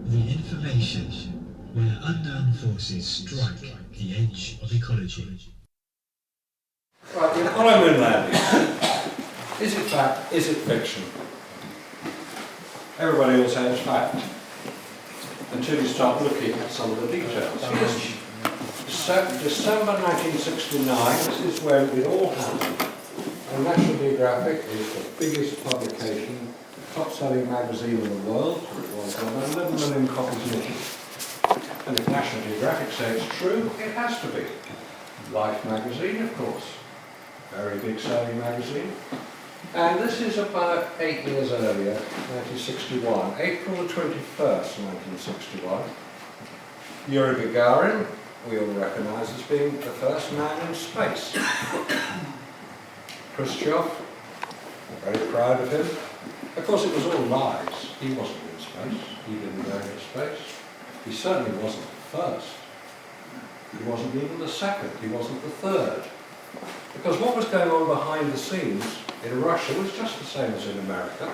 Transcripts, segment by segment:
The information where unknown forces strike the edge of ecology. Right, the Apollo moon landing. Is it fact? Is it fiction? Everybody will say it's fact, until you start looking at some of the details. Yes. December 1969, this is when it all happened. And National Geographic is the biggest publication, top-selling magazine in the world. It was on 11 million copies issued. And if National Geographic say it's true, it has to be. Life magazine, of course. Very big selling magazine. And this is about 8 years earlier, 1961, April the 21st, 1961. Yuri Gagarin, we all recognise as being the first man in space. Khrushchev, very proud of him. Of course, it was all lies. He wasn't in space. He didn't go into space. He certainly wasn't the first. He wasn't even the second. He wasn't the third. Because what was going on behind the scenes in Russia was just the same as in America.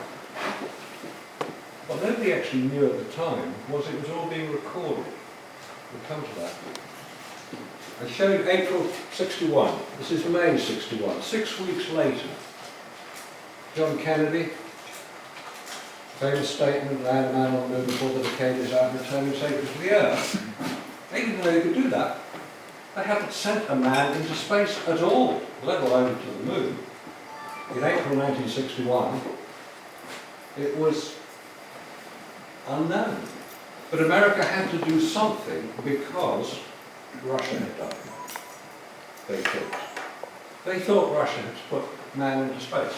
What nobody actually knew at the time was it was all being recorded. We'll come to that. I showed April 61. This is May 61. 6 weeks later, John Kennedy, famous statement, land a man on the moon before the decade is out, returning safely to the Earth. They didn't know they could do that. They hadn't sent a man into space at all, let alone to the moon. In April 1961, it was unknown. But America had to do something because Russia had done it. They thought Russia had put man into space.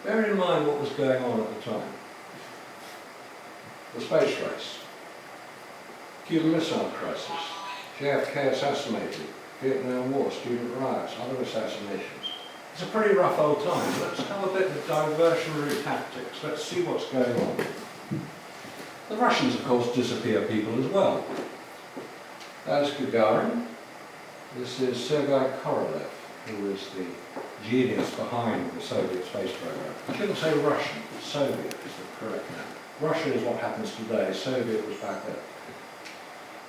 Bear in mind what was going on at the time. The space race. Cuban Missile Crisis, JFK assassinated, Vietnam War, student riots, other assassinations. It's a pretty rough old time. Let's have a bit of diversionary tactics. Let's see what's going on. The Russians, of course, disappear people as well. That's Gagarin. This is Sergei Korolev, who is the genius behind the Soviet space program. I shouldn't say Russian, Soviet is the correct name. Russian is what happens today, Soviet was back then.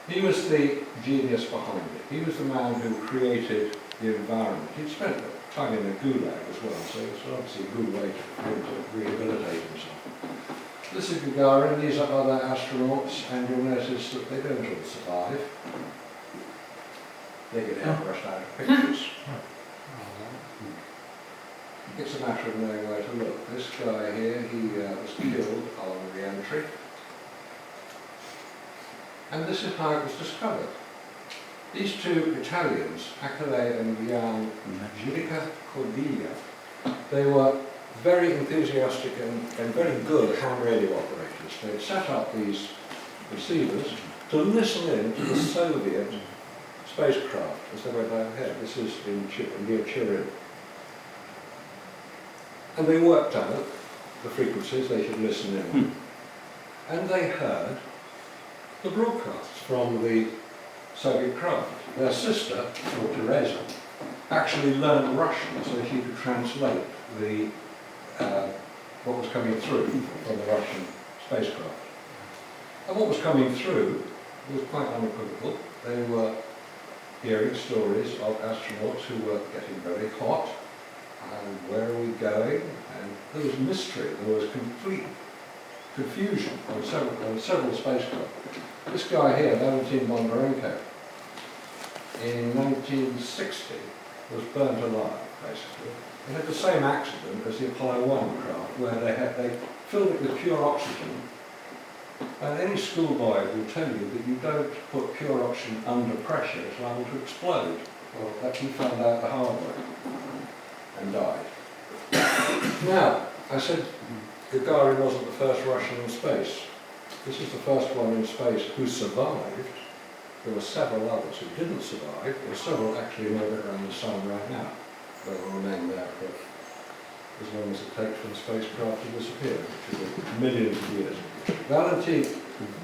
He was the genius behind it. He was the man who created the environment. He'd spent time in the gulag as well, so it's obviously a good way for him to rehabilitate himself. This is Gagarin, these are other astronauts, and you'll notice that they don't all survive. They get airbrushed out of pictures. It's a matter of knowing where to look. This guy here, he was killed on re-entry. And this is how it was discovered. These two Italians, Achille and Jan Cordiglia, they were very enthusiastic and very good ham radio operators. They set up these receivers to listen in to the Soviet spacecraft as they went overhead. This is near Turin. And they worked out the frequencies they should listen in. And they heard the broadcasts from the Soviet craft. Their sister, Teresa, actually learned Russian so she could translate the what was coming through from the Russian spacecraft. And what was coming through was quite unequivocal. They were hearing stories of astronauts who were getting very hot, and where are we going? And there was mystery, there was complete confusion on several spacecraft. This guy here, Valentin Bondarenko, in 1960 was burnt alive, basically. He had the same accident as the Apollo 1 craft, where they filled it with pure oxygen. And any schoolboy will tell you that you don't put pure oxygen under pressure, it's liable to explode. Well, that he found out the hard way and died. Now, I said Gagarin wasn't the first Russian in space. This is the first one in space who survived. There were several others who didn't survive. There are several actually in orbit around the sun right now. They will remain there for as long as it takes for the spacecraft to disappear, which is millions of years.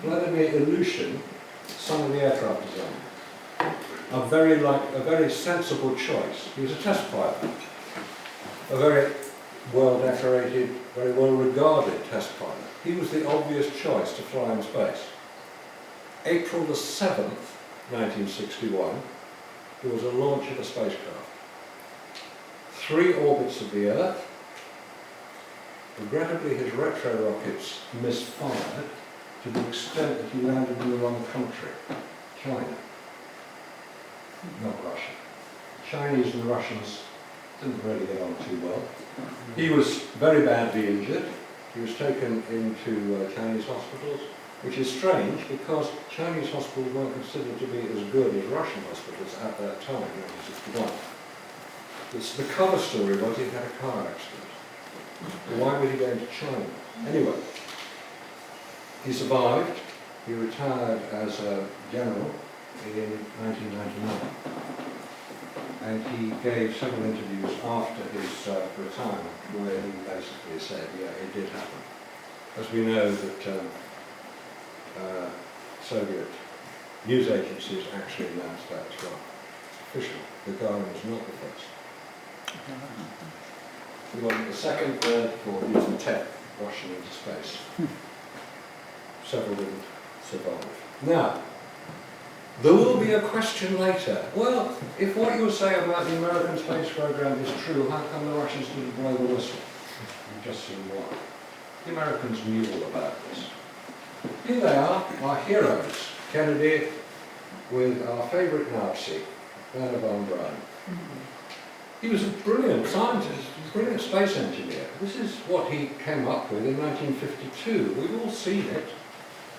Vladimir Ilyushin, son of the aircraft designer, a very sensible choice. He was a test pilot, a very well-decorated, very well-regarded test pilot. He was the obvious choice to fly in space. April the 7th, 1961, there was a launch of a spacecraft. 3 orbits of the Earth. Regrettably, his retro rockets misfired to the extent that he landed in the wrong country, China, not Russia. Chinese and Russians didn't really get on too well. He was very badly injured. He was taken into Chinese hospitals, which is strange because Chinese hospitals weren't considered to be as good as Russian hospitals at that time, 1961. The cover story was he had a car accident. Why would he go into China? Anyway, he survived. He retired as a general in 1999. And he gave several interviews after his retirement where he basically said, yeah, it did happen. As we know that Soviet news agencies actually announced that as well. It's official. Gagarin was not the first. He wasn't the second, third, fourth, he was the 10th Russian into space. Several didn't survive. Now, there will be a question later. Well, if what you say about the American space program is true, how come the Russians didn't blow the whistle? You've just seen why. The Americans knew all about this. Here they are, our heroes. Kennedy with our favourite Nazi, Werner von Braun. He was a brilliant scientist, a brilliant space engineer. This is what he came up with in 1952. We've all seen it.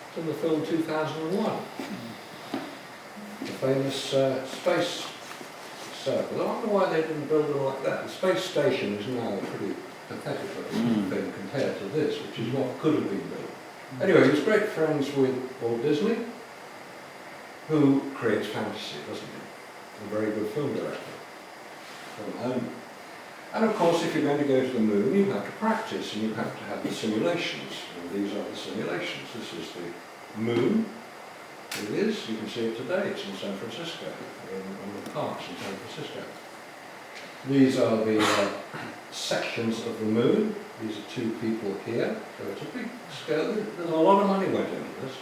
It's in the film 2001. The famous space circle. I wonder why they didn't build it like that. The space station is now a pretty pathetic looking thing compared to this, which is what could have been built. Anyway, he was great friends with Walt Disney, who creates fantasy, doesn't he? A very good film director. And of course, if you're going to go to the moon, you have to practice and you have to have the simulations. And these are the simulations. This is the moon. It is. You can see it today. It's in San Francisco, on the parks in San Francisco. These are the sections of the moon. These are 2 people here. So it's a big scale. There's a lot of money went into this.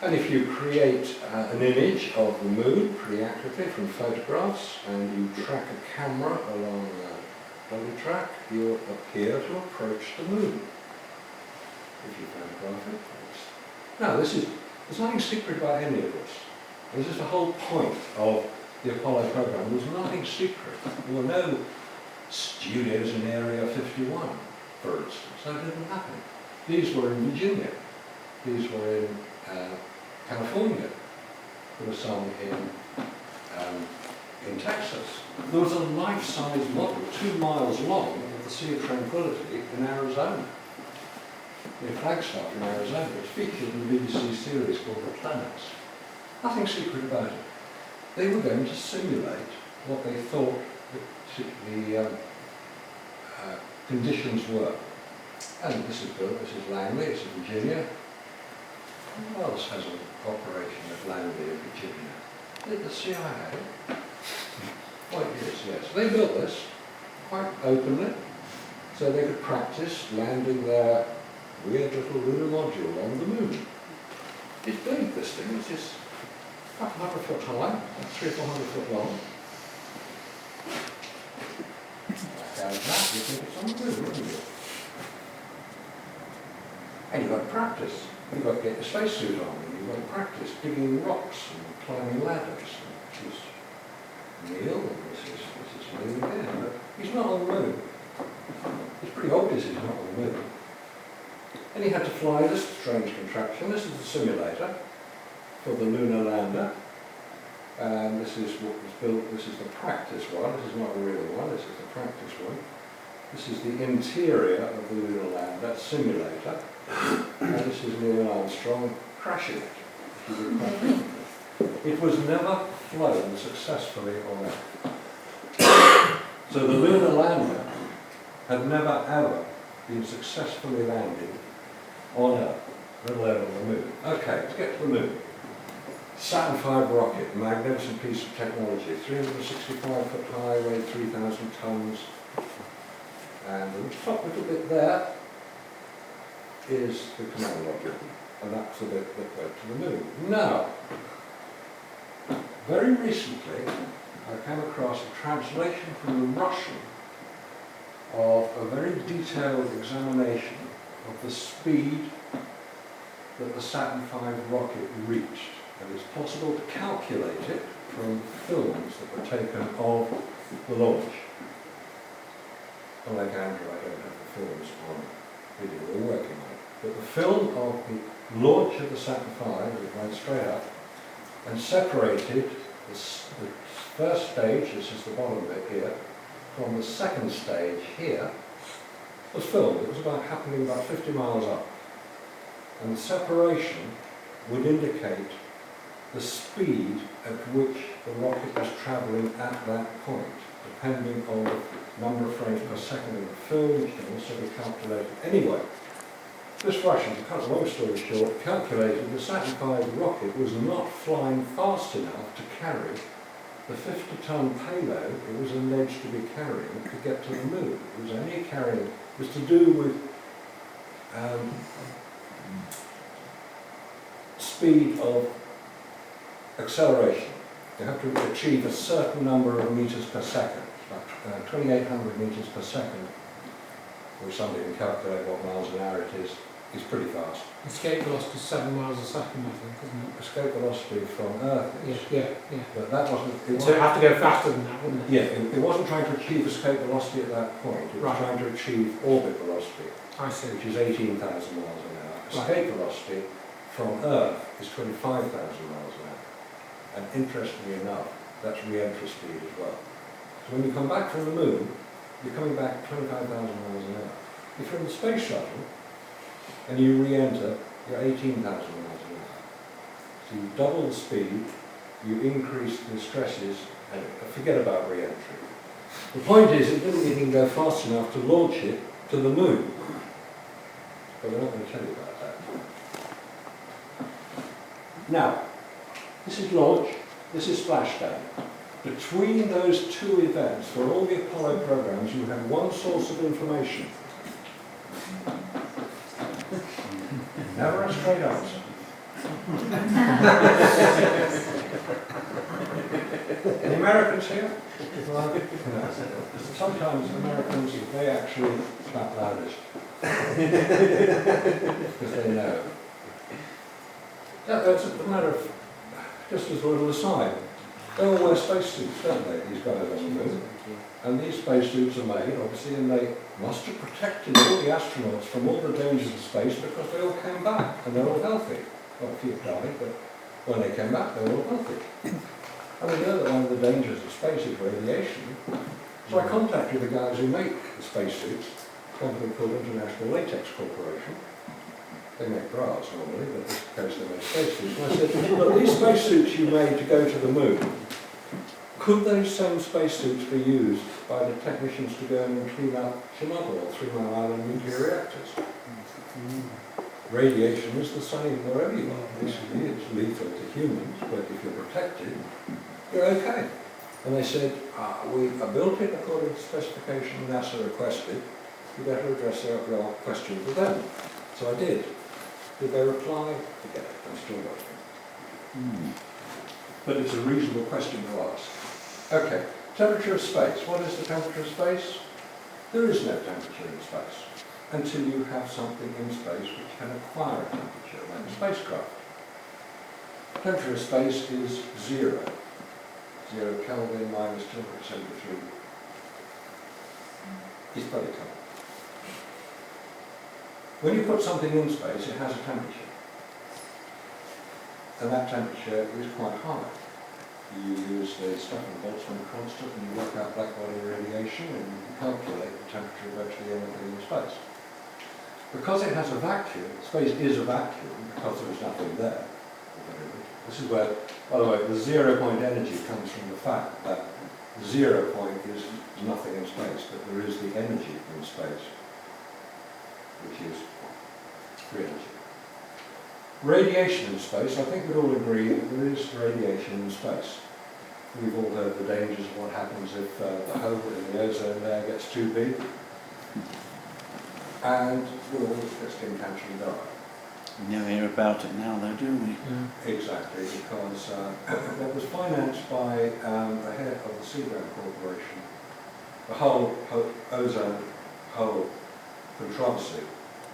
And if you create an image of the moon pretty accurately from photographs and you track a camera along a dolly track, you'll appear to approach the moon. If you photograph it. Now, there's nothing secret about any of this. This is the whole point of the Apollo program. There was nothing secret. There were no studios in Area 51, for instance. That didn't happen. These were in Virginia. These were in California. There was some in Texas. There was a life-size model, 2 miles long, of the Sea of Tranquility in Arizona. In Flagstaff in Arizona. It's featured in the BBC series called The Planets. Nothing secret about it. They were going to simulate what they thought the conditions were. And this is built, this is Langley, this is Virginia. Who else has an operation at Langley in Virginia? The CIA. Oh, it is, yes. They built this quite openly, so they could practice landing their weird little lunar module on the moon. It's big, this thing. It's just about 100 foot high, 300 or 400 foot long. Back out of that, you think it's on the moon, wouldn't you? And you've got to practice. You've got to get your spacesuit on, and you've got to practice digging rocks and climbing ladders. This is Neil, and this is Neil again. But he's not on the moon. It's pretty obvious he's not on the moon. And he had to fly this strange contraption. This is the simulator for the lunar lander. And this is what was built. This is the practice one. This is not a real one. This is the practice one. This is the interior of the lunar lander simulator. And this is Neil Armstrong crashing it. It was never flown successfully on Earth. So the lunar lander had never ever been successfully landed on Earth, let alone on the moon. Okay, let's get to the moon. Saturn V rocket, magnificent piece of technology, 365 foot high, weighed 3,000 tons. And the top little bit there is the command module, and that's the bit that went to the moon. Now, very recently, I came across a translation from the Russian of a very detailed examination of the speed that the Saturn V rocket reached. And it's possible to calculate it from films that were taken of the launch. Unlike Andrew, I don't have the films on video, we're working on it. But the film of the launch of the Saturn V, it went straight up and separated the first stage, this is the bottom bit here, from the second stage here, was filmed. It was happening about 50 miles up. And the separation would indicate the speed at which the rocket was travelling at that point, depending on the number of frames per second in the film, which can also be calculated. Anyway, this Russian, to cut a long story short, calculated the Saturn V rocket was not flying fast enough to carry the 50-ton payload it was alleged to be carrying to get to the moon. It was only carrying, it was to do with speed of acceleration. You have to achieve a certain number of meters per second, about 2,800 meters per second, or somebody can calculate what miles an hour it is pretty fast. Escape velocity is 7 miles a second, I think, isn't it? Escape velocity from Earth is. Yeah. But that wasn't... So it have to go faster than that, wouldn't it? Yeah, it wasn't trying to achieve escape velocity at that point. It was trying to achieve orbit velocity, I see. which is 18,000 miles an hour. Escape velocity from Earth is 25,000 miles an hour. And interestingly enough, that's re-entry speed as well. So when you come back from the moon, you're coming back 25,000 miles an hour. If you're in the space shuttle, and you re-enter, you're 18,000 miles an hour. So you double the speed, you increase the stresses, and forget about re-entry. The point is, it didn't even go fast enough to launch it to the moon. But we're not going to tell you about that. Now, this is launch, this is splashdown. Between those two events, for all the Apollo programs, you have one source of information. Never a straight answer. Any Americans here? No. Sometimes Americans, they actually clap loudest. Because they know. That's a matter of, just as a little aside, they all wear spacesuits, don't they, these guys on the moon? And these spacesuits are made, obviously, and they must have protected all the astronauts from all the dangers of space because they all came back and they're all healthy. Well, a few died, but when they came back, they were all healthy. And we know that one of the dangers of space is radiation. So I contacted the guys who make the spacesuits, a company called International Latex Corporation. They make bras normally, but in this case they make spacesuits. And I said, look, these spacesuits you made to go to the moon, could those same spacesuits be used by the technicians to go and clean up Chernobyl or 3 Mile Island nuclear reactors? Radiation is the same wherever you are. Basically, it's lethal to humans, but if you're protected, you're okay. And they said, we built it according to specification NASA requested. You better address your question to them. So I did. Did they reply? Forget it. I'm still waiting. But it's a reasonable question to ask. Okay, temperature of space. What is the temperature of space? There is no temperature in space until you have something in space which can acquire a temperature, like a spacecraft. Temperature of space is 0. 0 Kelvin minus 273 is very cold. When you put something in space, it has a temperature. And that temperature is quite high. You use the Stefan-Boltzmann constant and you work out blackbody radiation and you can calculate the temperature of virtually anything in space. Because it has a vacuum, space is a vacuum because there is nothing there. This is where, by the way, the 0 point energy comes from the fact that the 0 point is nothing in space, but there is the energy in space, which is free energy. Radiation in space, I think we'd all agree that there is radiation in space. We've all heard the dangers of what happens if the hole in the ozone layer gets too big And we all get skin cancer and die. We never hear about it now though, do we? Exactly, because it was financed by the head of the Seagram Corporation. The whole ozone hole controversy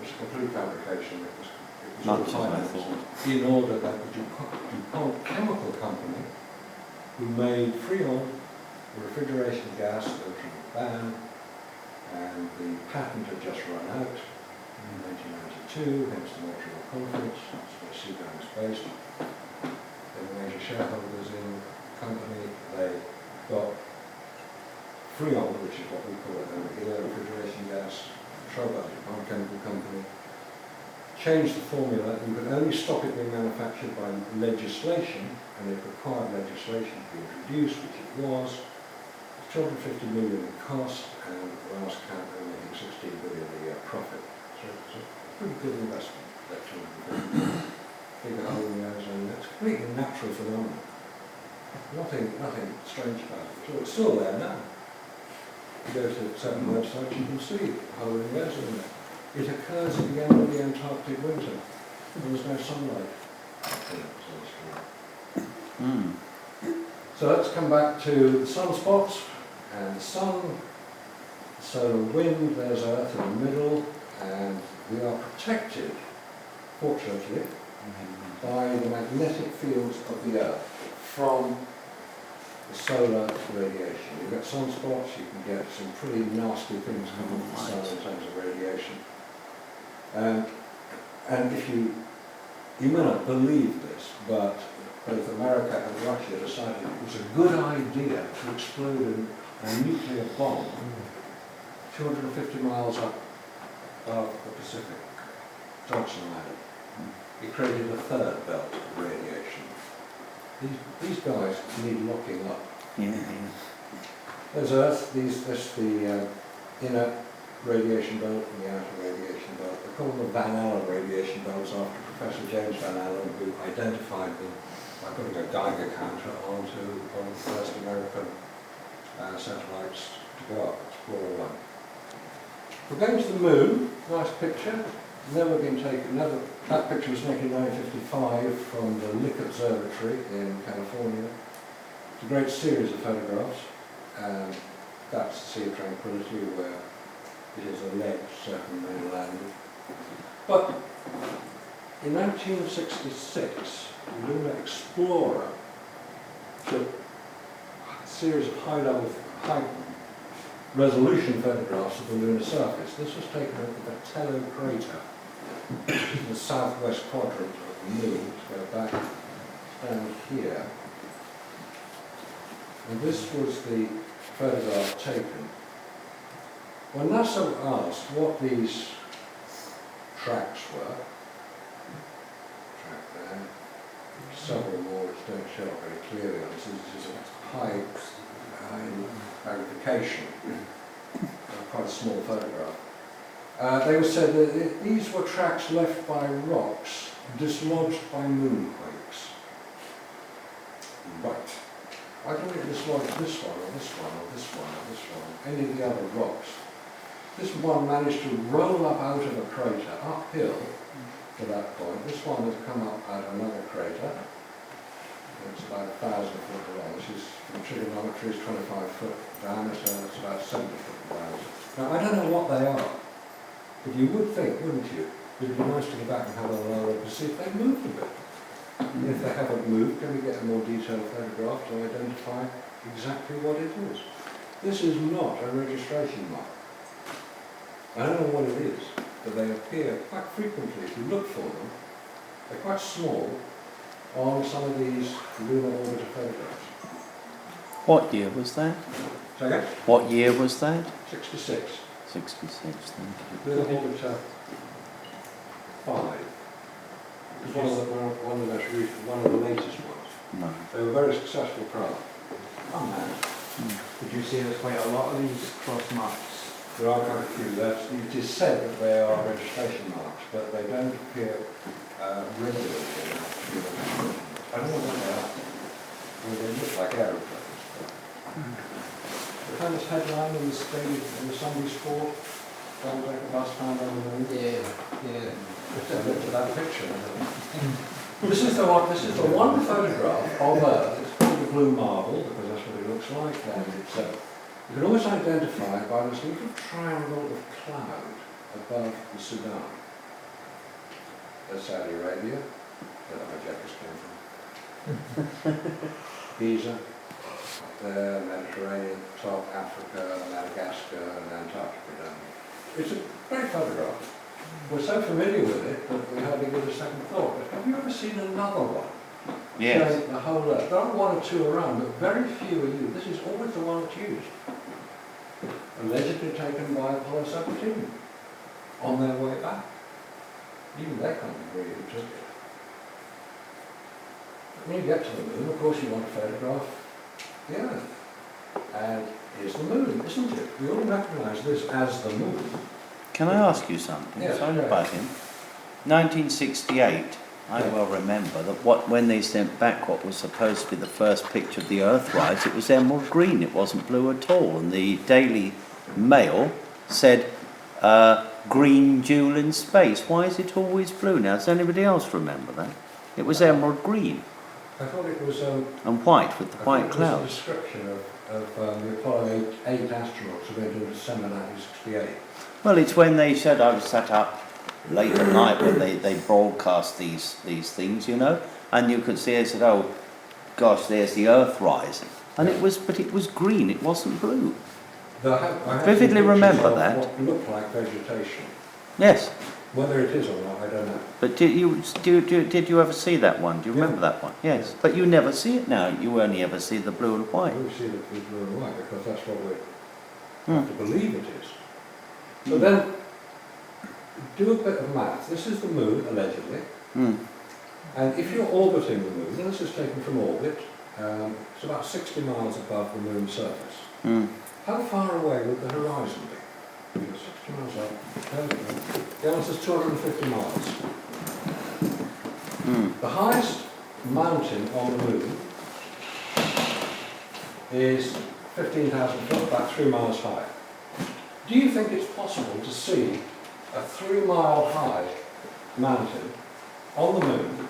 was a complete fabrication. It was all Much as I financed thought. in order that the DuPont chemical company, who made Freon, the refrigeration gas, that was in the ban, and the patent had just run out in 1992, hence the Montreal Conference, that's where Seagram is based. They were major shareholders in the company. They got Freon, which is what we call it over here, refrigeration gas, controlled by the DuPont chemical company, changed the formula. You could only stop it being manufactured by legislation, and it required legislation to be introduced, which it was. 250 million in cost, and last count they were making 16 billion a year profit. So it's a pretty good investment, that 250 million. Big hole in the ozone. It's a completely natural phenomenon. Nothing strange about it. So it's still there now. You go to certain websites, you can see the hole in the ozone there. It occurs at the end of the Antarctic winter. There's no sunlight. So let's come back to the sunspots and the sun, the solar wind. There's Earth in the middle, and we are protected, fortunately, by the magnetic fields of the Earth from the solar radiation. You get sunspots, you can get some pretty nasty things coming from the sun in terms of radiation. And if you may not believe this, but both America and Russia decided it was a good idea to explode a nuclear bomb 250 miles up the Pacific, Johnson Island. It created a third belt of radiation. These guys need locking up. Yeah. There's Earth, that's the inner radiation belt and the outer radiation belt. They call them the Van Allen radiation belts after Professor James Van Allen, who identified them by putting a Geiger counter onto one of the first American satellites to go up, Explorer 1. We're going to the moon, nice picture. Never been taken, that picture was taken in 1955 from the Lick Observatory in California. It's a great series of photographs. That's the Sea of Tranquility, where it is alleged certain landed. But in 1966, the Lunar Explorer took a series of high resolution photographs of the lunar surface. This was taken at the Vatello crater, in the southwest quadrant of the moon. Let's go back down here. And this was the photograph taken. When NASA asked what these tracks were, track there, several more which don't show up very clearly on this, this is a high magnification, quite a small photograph. They said that these were tracks left by rocks dislodged by moonquakes. Right. Why don't we dislodge this one, or this one, or this one, or this one, any of the other rocks? This one managed to roll up out of a crater, uphill to that point. This one has come up out of another crater. It's about 1,000 foot long. This is, from trigonometry, is 25 foot diameter. It's about 70 foot diameter. Now, I don't know what they are, but you would think, wouldn't you? It'd be nice to go back and have a look to see if they've moved a bit. And if they haven't moved, can we get a more detailed photograph to identify exactly what it is? This is not a registration mark. I don't know what it is, but they appear quite frequently. If you look for them, they're quite small on some of these lunar orbiter photographs. What year was that? Second? What year was that? 66. 66, thank Lunar orbiter 5. It was one of the most recent, one of the latest ones. you. No. They were very successful craft. Oh man. Would you say there's quite a lot of these cross marks? There are quite a few. It is said that they are registration marks, but they don't appear regularly. I don't know what they are. I mean, they look like aeroplanes. The famous headline in the Sunday Sport, double-decker bus found on the moon? Yeah. Just have a look at that picture. This is the one photograph of Earth. It's called the blue marble because that's what it looks like. And it's, you can always identify it by this little triangle of cloud above the Sudan. There's Saudi Arabia, where the hijackers came from. Giza, up there, Mediterranean, South Africa, Madagascar, and Antarctica down here. It's a great photograph. We're so familiar with it that we hardly give it a second thought. But have you ever seen another one? Yes. Showing the whole Earth. There are one or two around, but very few are used. This is always the one that's used. Allegedly taken by Apollo 17 on their way back. Even they can't agree who took it. When you get to the moon, of course you want to photograph the Earth. And here's the moon, isn't it? We all recognise this as the moon. Can I ask you something? Yes, Sorry go about ahead. him. 1968, I Yeah. well remember that when they sent back what was supposed to be the first picture of the Earthrise, it was emerald green, it wasn't blue at all. And the Daily Mail said, green jewel in space. Why is it always blue now? Does anybody else remember that? It was emerald green I thought it was and white with the white a clouds. description of the Apollo 8 astronauts who went into December 1968. Well, it's when they said I was sat up late at night when they broadcast these things, you know, and you could see, they said, oh gosh, there's the Earth rising. And it was green, it wasn't blue. I have Vividly some remember pictures of that. What looked like vegetation. Yes, Whether it is or not, I don't know. but did you ever see that one? Do you remember that one? Yes, but you never see it now. You only ever see the blue and white. We see that it's blue and white because that's what we Hmm. have to believe it is. So then, do a bit of math. This is the moon, allegedly. Hmm. And if you're orbiting the moon, and this is taken from orbit, it's about 60 miles above the moon's surface. Hmm. How far away would the horizon be? 60 miles up. The answer is 250 miles. Hmm. The highest mountain on the moon is 15,000 foot, about 3 miles high. Do you think it's possible to see a 3-mile high mountain on the moon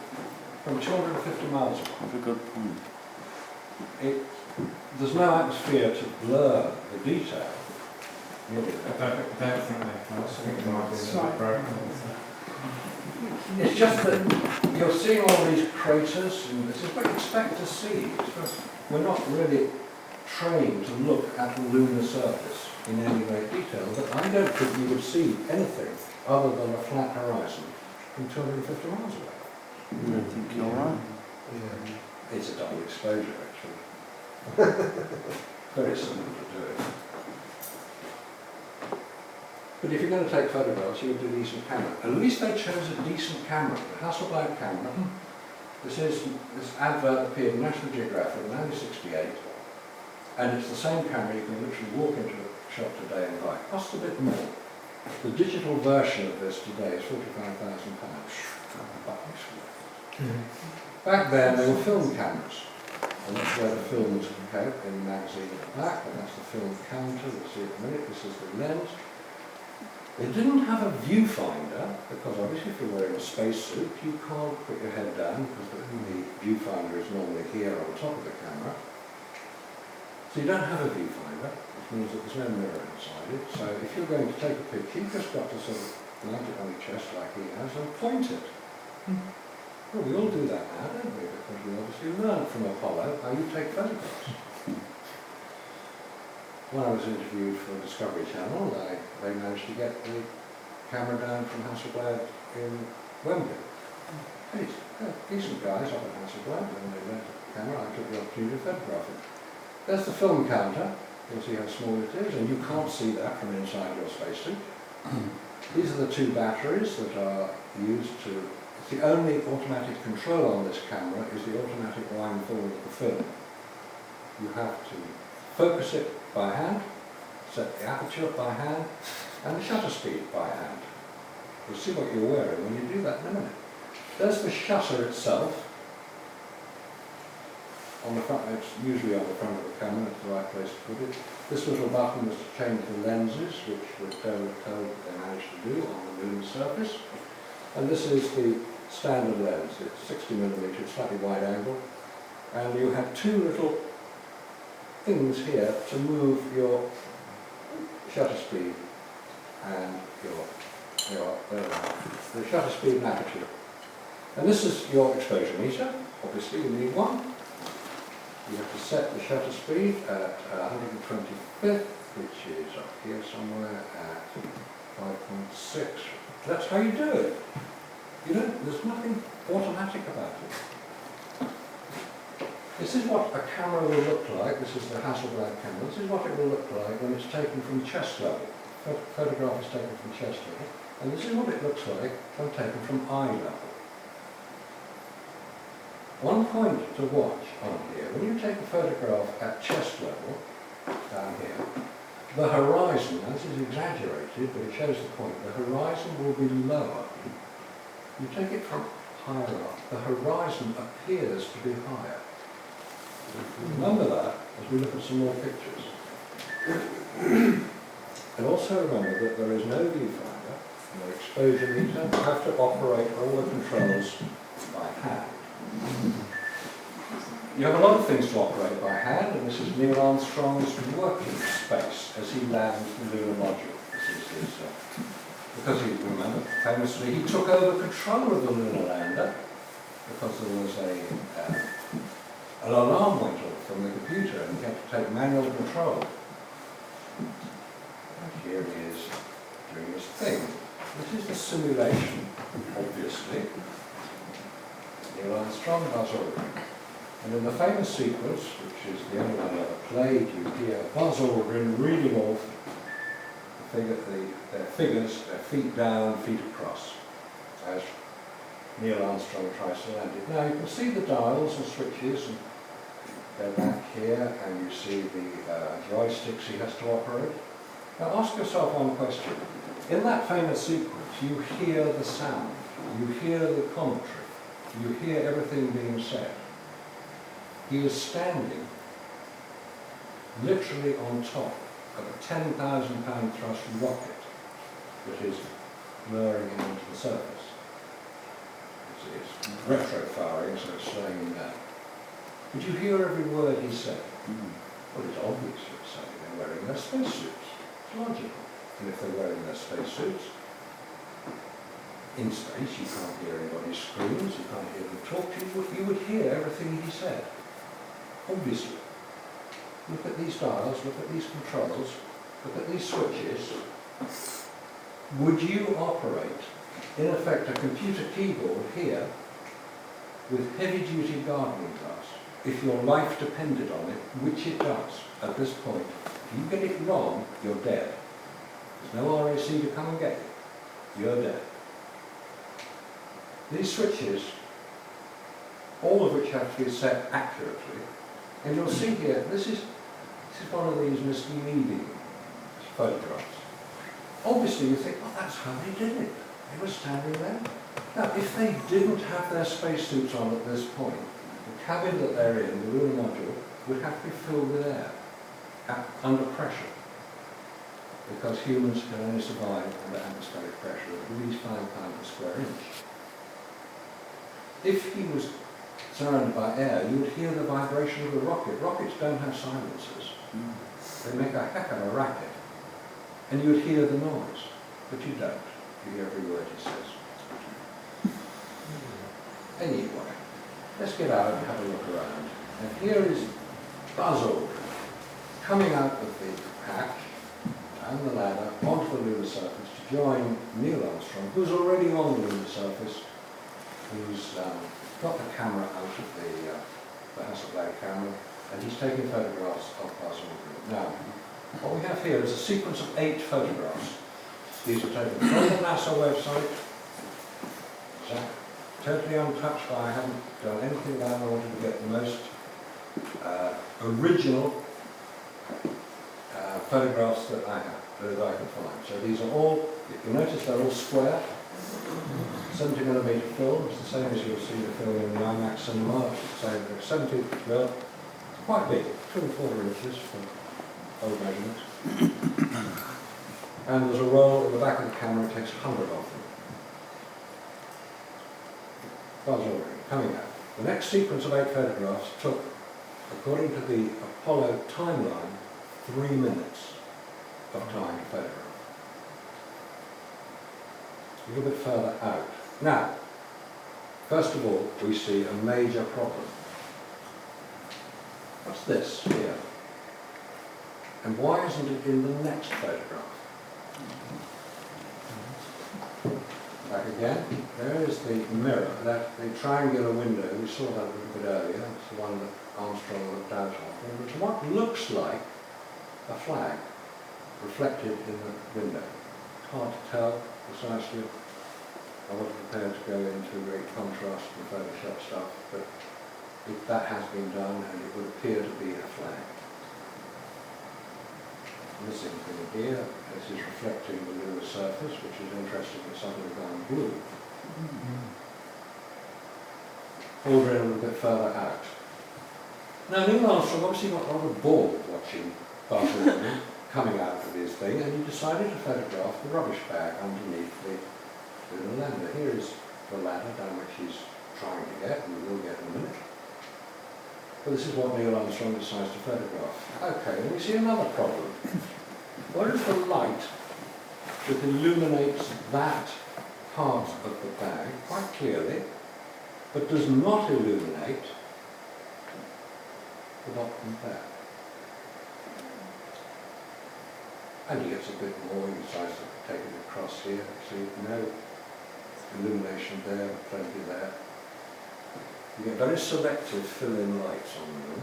from 250 miles away? That's a good point. There's no atmosphere to blur the detail. I don't think they can. I think they might be like Brighton. It's just that you're seeing all these craters, and this is what you expect to see. It's just, we're not really trained to look at the lunar surface in any great detail, but I don't think you would see anything other than a flat horizon from 250 miles away. I think you're right. It's a double exposure, actually. Very simple to do it. But if you're going to take photographs, you would do a decent camera. At least they chose a decent camera, the Hasselblad camera. This advert appeared in National Geographic in 1968, and it's the same camera you can literally walk into a shop today and buy. It costs a bit more. The digital version of this today is £45,000. Back then, they were film cameras. And that's where the films come out in the magazine at the back, and that's the film counter. We'll see in a minute. This is the lens. They didn't have a viewfinder, because obviously if you're wearing a spacesuit, you can't put your head down, because the viewfinder is normally here on top of the camera. So you don't have a viewfinder, which means that there's no mirror inside it. So if you're going to take a picture, you've just got to sort of mount it on your chest like he has and point it. Well, we all do that now, don't we? Because we obviously learned from Apollo how you take photographs. When I was interviewed for Discovery Channel, they managed to get the camera down from Hasselblad in Wembley. Hey, decent guys up at Hasselblad, and they lent the camera. I took the opportunity to photograph it. There's the film counter. You'll see how small it is, and you can't see that from inside your spacesuit. These are the two batteries that are used to... The only automatic control on this camera is the automatic line forward of the film. You have to focus it by hand, set the aperture by hand, and the shutter speed by hand. You'll see what you're wearing when you do that in a minute. There's the shutter itself. on the front, it's usually on the front of the camera, it's the right place to put it. This little button was to change the lenses, which we're told that they managed to do on the lunar surface. And this is the standard lens. It's 60mm, slightly wide angle. And you have two little things here to move your shutter speed and the shutter speed and aperture. And this is your exposure meter. Obviously you need one. You have to set the shutter speed at 125th, which is up here somewhere at 5.6. That's how you do it. There's nothing automatic about it. This is what a camera will look like. This is the Hasselblad camera. This is what it will look like when it's taken from chest level. Photograph is taken from chest level. And this is what it looks like when taken from eye level. One point to watch on here, when you take a photograph at chest level, down here, the horizon, now this is exaggerated, but it shows the point, the horizon will be lower. You take it from higher up, the horizon appears to be higher. Remember that as we look at some more pictures. And also remember that there is no viewfinder, no exposure meter. You have to operate all the controls by hand. You have a lot of things to operate by hand, and this is Neil Armstrong's working space as he lands the lunar module. This is his, because he, remember, famously, he took over control of the lunar lander because there was an alarm went off from the computer and he had to take manual control. And here he is doing this thing. This is the simulation, obviously. Neil Armstrong, Buzz Aldrin. And in the famous sequence, which is the only one I ever played, you hear Buzz Aldrin reading off their figures, their feet down, feet across, as Neil Armstrong tries to land it. Now you can see the dials and switches, and they're back here, and you see the joysticks he has to operate. Now ask yourself one question. In that famous sequence, you hear the sound, you hear the commentary, you hear everything being said. He is standing literally on top of a 10,000-pound thrust rocket that is lowering him onto the surface. It's retro-firing, so it's slowing him down. But you hear every word he said. Well, it's obvious you're saying they're wearing their spacesuits. It's logical. And if they're wearing their spacesuits, in space you can't hear anybody's screams, you can't hear them talk to you, you would hear everything he said. Obviously. Look at these dials, look at these controls, look at these switches. Would you operate, in effect, a computer keyboard here with heavy-duty gardening glass if your life depended on it, which it does at this point? If you get it wrong, you're dead. There's no RAC to come and get you. You're dead. These switches, all of which have to be set accurately, and you'll see here, this is one of these misleading photographs. Obviously you think, oh, that's how they did it. They were standing there. Now, if they didn't have their spacesuits on at this point, the cabin that they're in, the lunar module, would have to be filled with air, under pressure. Because humans can only survive under atmospheric pressure of at least 5 pounds per square inch. If he was surrounded by air, you would hear the vibration of the rocket. Rockets don't have silencers. They make a heck of a racket. And you would hear the noise, but you don't. You hear every word he says. Anyway, let's get out and have a look around. And here is Buzz Aldrin coming out of the hatch and the ladder onto the lunar surface to join Neil Armstrong, who's already on the lunar surface, who's got the camera out of the Hasselblad camera, and he's taking photographs of Buzz Aldrin. Now, what we have here is a sequence of 8 photographs. These are taken from the NASA website, totally untouched. I haven't done anything about it. I wanted to get the most original photographs that I can find. So these are all, you'll notice they're all square. 70mm film, it's the same as you'll see the film in the IMAX cinema. So 70 mm, quite big, 2¼ inches for old measurements. And there's a roll in the back of the camera, it takes 100 of them. Buzz Aldrin, coming out. The next sequence of 8 photographs took, according to the Apollo timeline, 3 minutes of time to photograph. A little bit further out. Now, first of all, we see a major problem. What's this here? And why isn't it in the next photograph? Back again. There is the mirror, the triangular window. We saw that a little bit earlier. It's the one that Armstrong looked out of. And it's what looks like a flag reflected in the window. It's hard to tell precisely. I wasn't prepared to go into great contrast and Photoshop stuff, but that has been done and it would appear to be a flag. Missing thing here, this is reflecting the lunar surface, which is interesting, it's suddenly gone blue. Aldrin a little bit further out. Now Neil Armstrong obviously got rather bored watching Buzz Aldrin coming out of his thing, and he decided to photograph the rubbish bag underneath the lunar lander. Here is the ladder down which he's trying to get, and we will get in a minute. But this is what Neil Armstrong decides to photograph. Okay, and we see another problem. Where is the light that illuminates that part of the bag quite clearly, but does not illuminate the bottom there? And he gets a bit more, he decides to take it across here. See, no illumination there, plenty there. You get very selective fill-in lights on them.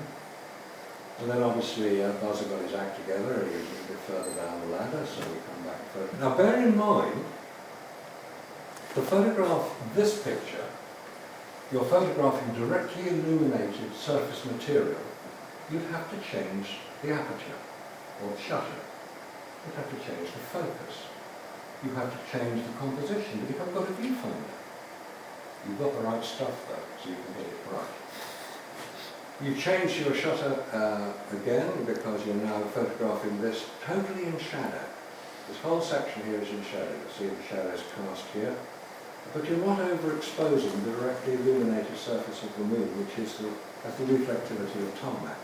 And then obviously Buzz got his act together and he was a little bit further down the ladder, so we come back further. Now bear in mind, to photograph this picture, you're photographing directly illuminated surface material, you'd have to change the aperture, or the shutter. You'd have to change the focus. You have to change the composition, but you haven't got a viewfinder. You've got the right stuff though, so you can get it right. You change your shutter again because you're now photographing this totally in shadow. This whole section here is in shadow. You see the shadows cast here. But you're not overexposing the directly illuminated surface of the moon, which is has the reflectivity of tarmac.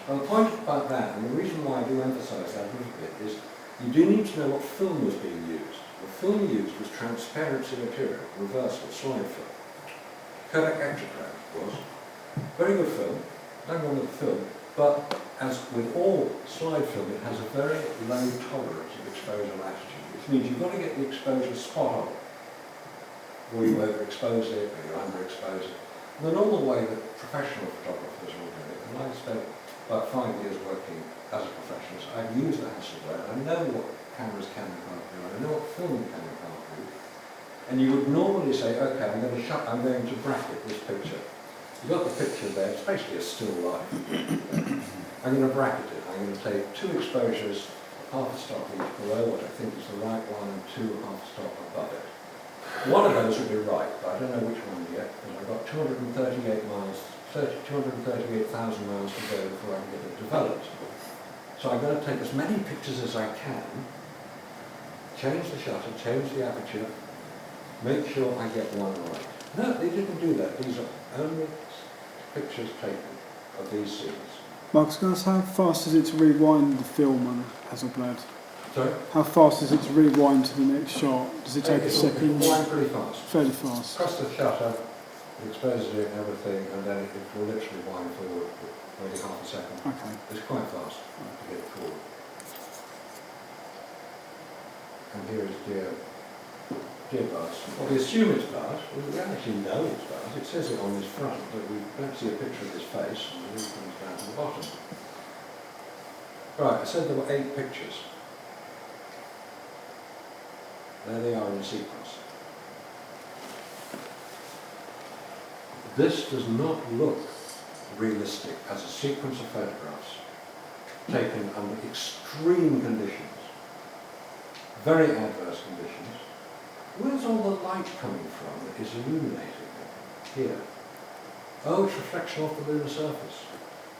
Now the point about that, and the reason why I do emphasise that a little bit, is you do need to know what film was being used. The film used was transparency material, reversal, slide film. Kodak Extracrad was very good film, nothing wrong with the film, but as with all slide film, it has a very low tolerance of exposure latitude, which means you've got to get the exposure spot on, or you overexpose it, or you underexpose it. The normal way that professional photographers will do it, and I've spent about 5 years working as a professional, so I've used the Hasselblad, I know what cameras can and can't do, I know what film can and can't do. And you would normally say, okay, I'm going to bracket this picture. You've got the picture there, it's basically a still life. I'm going to bracket it. I'm going to take 2 exposures, half a stop each below what I think is the right one, and 2 half a stop above it. One of those will be right, but I don't know which one yet, because I've got 238,000 miles to go before I can get it developed. So I'm going to take as many pictures as I can, change the shutter, change the aperture, make sure I get one right. No, they didn't do that. These are only pictures taken of these scenes. Marcus, can I ask how fast is it to rewind the film on Hasselblad? Sorry? How fast is it to rewind to the next shot? Does it take a second? Rewind pretty fast. Fairly fast. Press the shutter, it exposes it and everything, and then it will literally wind forward maybe half a second. Okay. It's quite fast to get it forward. And here is dear Buzz. Well, we assume it's Buzz. We actually know it's Buzz. It says it on his front, but we don't see a picture of his face, and it comes down to the bottom. Right, I said there were 8 pictures. There they are in sequence. This does not look realistic as a sequence of photographs taken under extreme conditions, very adverse conditions. Where's all the light coming from that is illuminating it? Here. Oh, it's reflection off the lunar surface,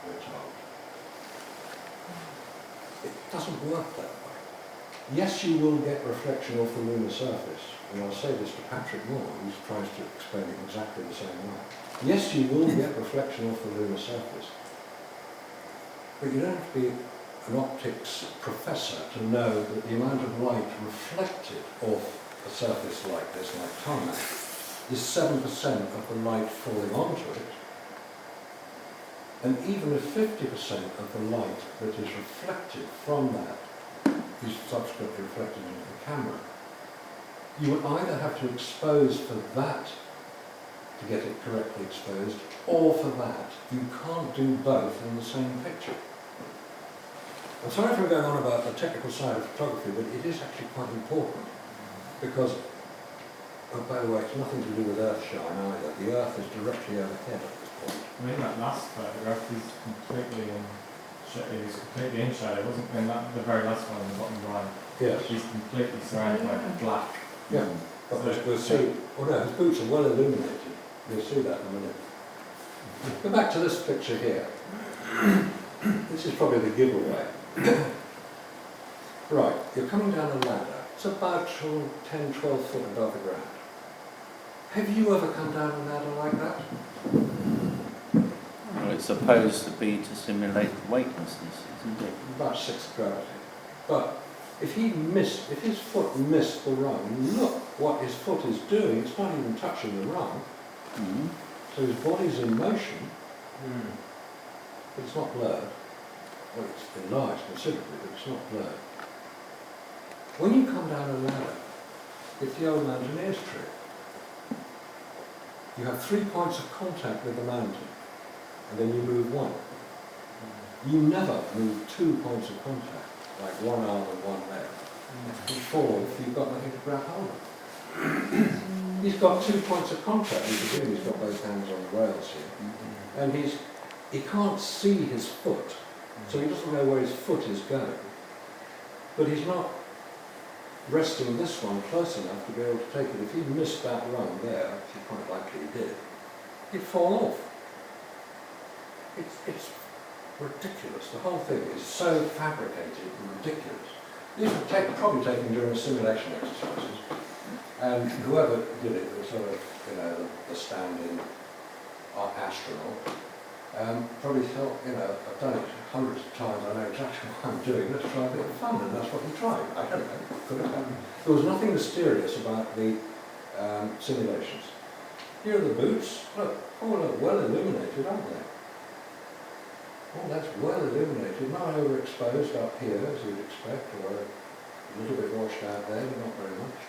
we're told. It doesn't work that way. Yes, you will get reflection off the lunar surface, and I'll say this to Patrick Moore, who tries to explain it exactly the same way. Yes, you will get reflection off the lunar surface, but you don't have to be an optics professor to know that the amount of light reflected off a surface like this, like tarmac, is 7% of the light falling onto it. And even if 50% of the light that is reflected from that is subsequently reflected into the camera, you would either have to expose for that to get it correctly exposed, or for that. You can't do both in the same picture. I'm sorry if I'm going on about the technical side of photography, but it is actually quite important, because, oh, by the way, it's nothing to do with earthshine either. The earth is directly overhead at this point. I mean, that last photograph is completely in shadow, wasn't it? And that, the very last one on the bottom right, Yes. he's completely surrounded by black. Yeah. But we'll see. Oh no, his boots are well illuminated. You'll see that in a minute. Go back to this picture here. This is probably the giveaway. Right, you're coming down a ladder. It's about 10, 12 foot above the ground. Have you ever come down a ladder like that? Well, it's supposed to be to simulate weightlessness, isn't it? About 6th gravity. But if his foot missed the rung, look what his foot is doing. It's not even touching the rung. Mm. So his body's in motion, but it's not blurred. Well, it's enlarged considerably, but it's not blurred. When you come down a ladder, it's the old mountaineer's trick. You have 3 points of contact with the mountain, and then you move one. You never move 2 points of contact, like one arm and one leg. You fall if you've got nothing to grab hold of. He's got 2 points of contact. You can see he's got both hands on the rails here. And he can't see his foot, so he doesn't know where his foot is going. But he's not resting this one close enough to be able to take it. If he missed that rung there, which he quite likely he did, he'd fall off. It's ridiculous. The whole thing is so fabricated and ridiculous. These were probably taken during simulation exercises. And whoever did it was sort of, the stand-in astronaut, probably thought, I've done it hundreds of times, I know exactly what I'm doing, let's try a bit of fun, and that's what we tried. I don't know, could have happened. There was nothing mysterious about the simulations. Here are the boots, look, well illuminated, aren't they? Oh, that's well illuminated, not overexposed up here, as you'd expect, or a little bit washed out there, but not very much.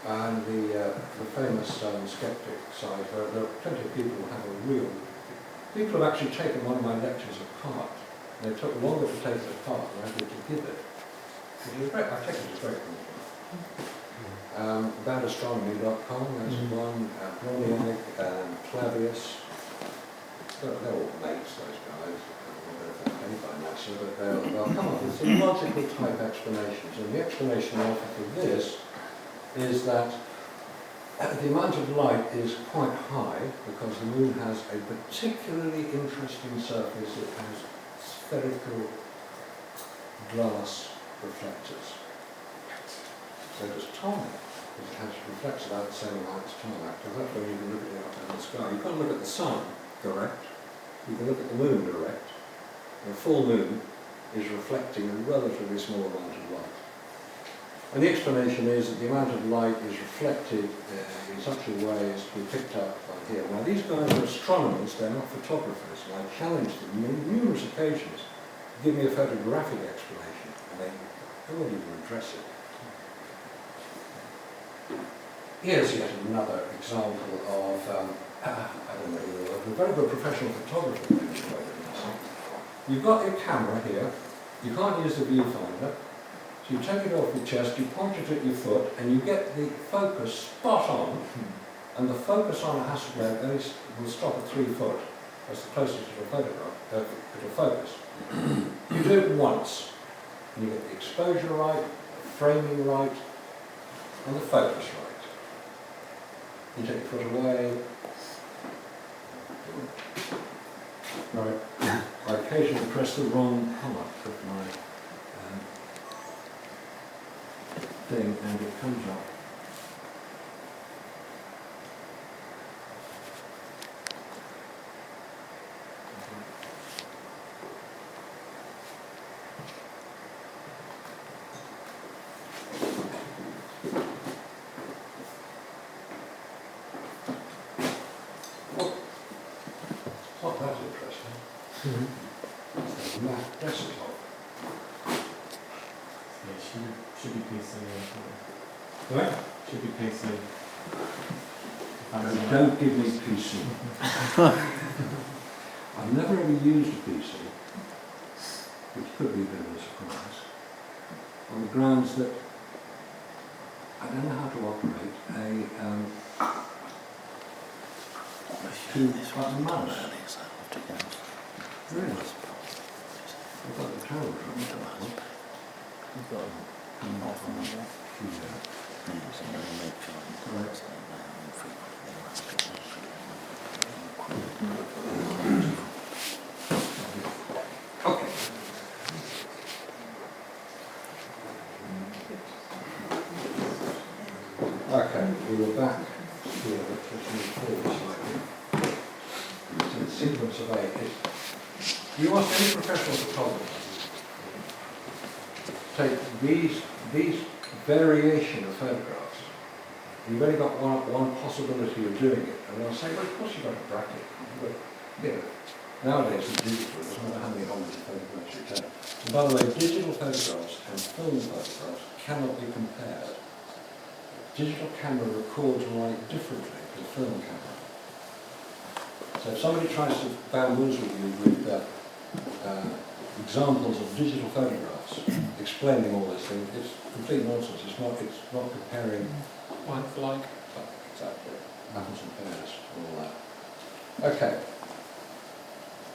And the famous skeptic side, where there are plenty of people who have a real... People have actually taken one of my lectures apart. They took longer to take it apart than I did to give it. Which is great. I've taken it straight from it. Badastronomy.com, there's one, Broniak and Clavius. They're all mates, those guys. I don't know if they're paid by NASA, but they'll come up with some logical type explanations. And the explanation I offer for this is that the amount of light is quite high because the moon has a particularly interesting surface. It has spherical glass reflectors. So does tarmac, because it reflects about the same amount as tarmac, because that's when you can look at it up in the sky. You can't look at the sun direct, you can look at the moon direct. The full moon is reflecting a relatively small amount of light. And the explanation is that the amount of light is reflected in such a way as to be picked up by here. Now these guys are astronomers, they're not photographers, and I challenged them on numerous occasions to give me a photographic explanation, and they won't even address it. Here's yet another example of, a very good professional photographer. You've got your camera here, you can't use the viewfinder, so you take it off your chest, you point it at your foot, and you get the focus spot on, and the focus on it has to go, at least will stop at 3 foot. That's the closest it'll focus. You do it once, and you get the exposure right, the framing right, and the focus right. You take your foot away. Right. I occasionally press the wrong part of my thing and it comes up. Not that interesting. It's a Mac desktop. Yeah, should be PC. Right? Should be PC. Don't give me PC. I've never ever used a PC, which could be a bit of a surprise, on the grounds that I don't know how to operate a two-button mouse. Really? I've got the terrible trouble. Okay. Okay, we were back here. Let's move forward slightly. So the sequence of 8 is, you ask any professional photographer, take these variation of photographs, and you've only got one possibility of doing it, and they'll say, well, of course you've got a bracket. But, you know, nowadays with digital, it doesn't matter how many hundreds of photographs you take. And by the way, digital photographs and film photographs cannot be compared. Digital camera records right differently to the film camera. So if somebody tries to bamboozle you with examples of digital photographs explaining all this thing, it's complete nonsense. It's not comparing Like for like. exactly apples and pears and all that. Okay.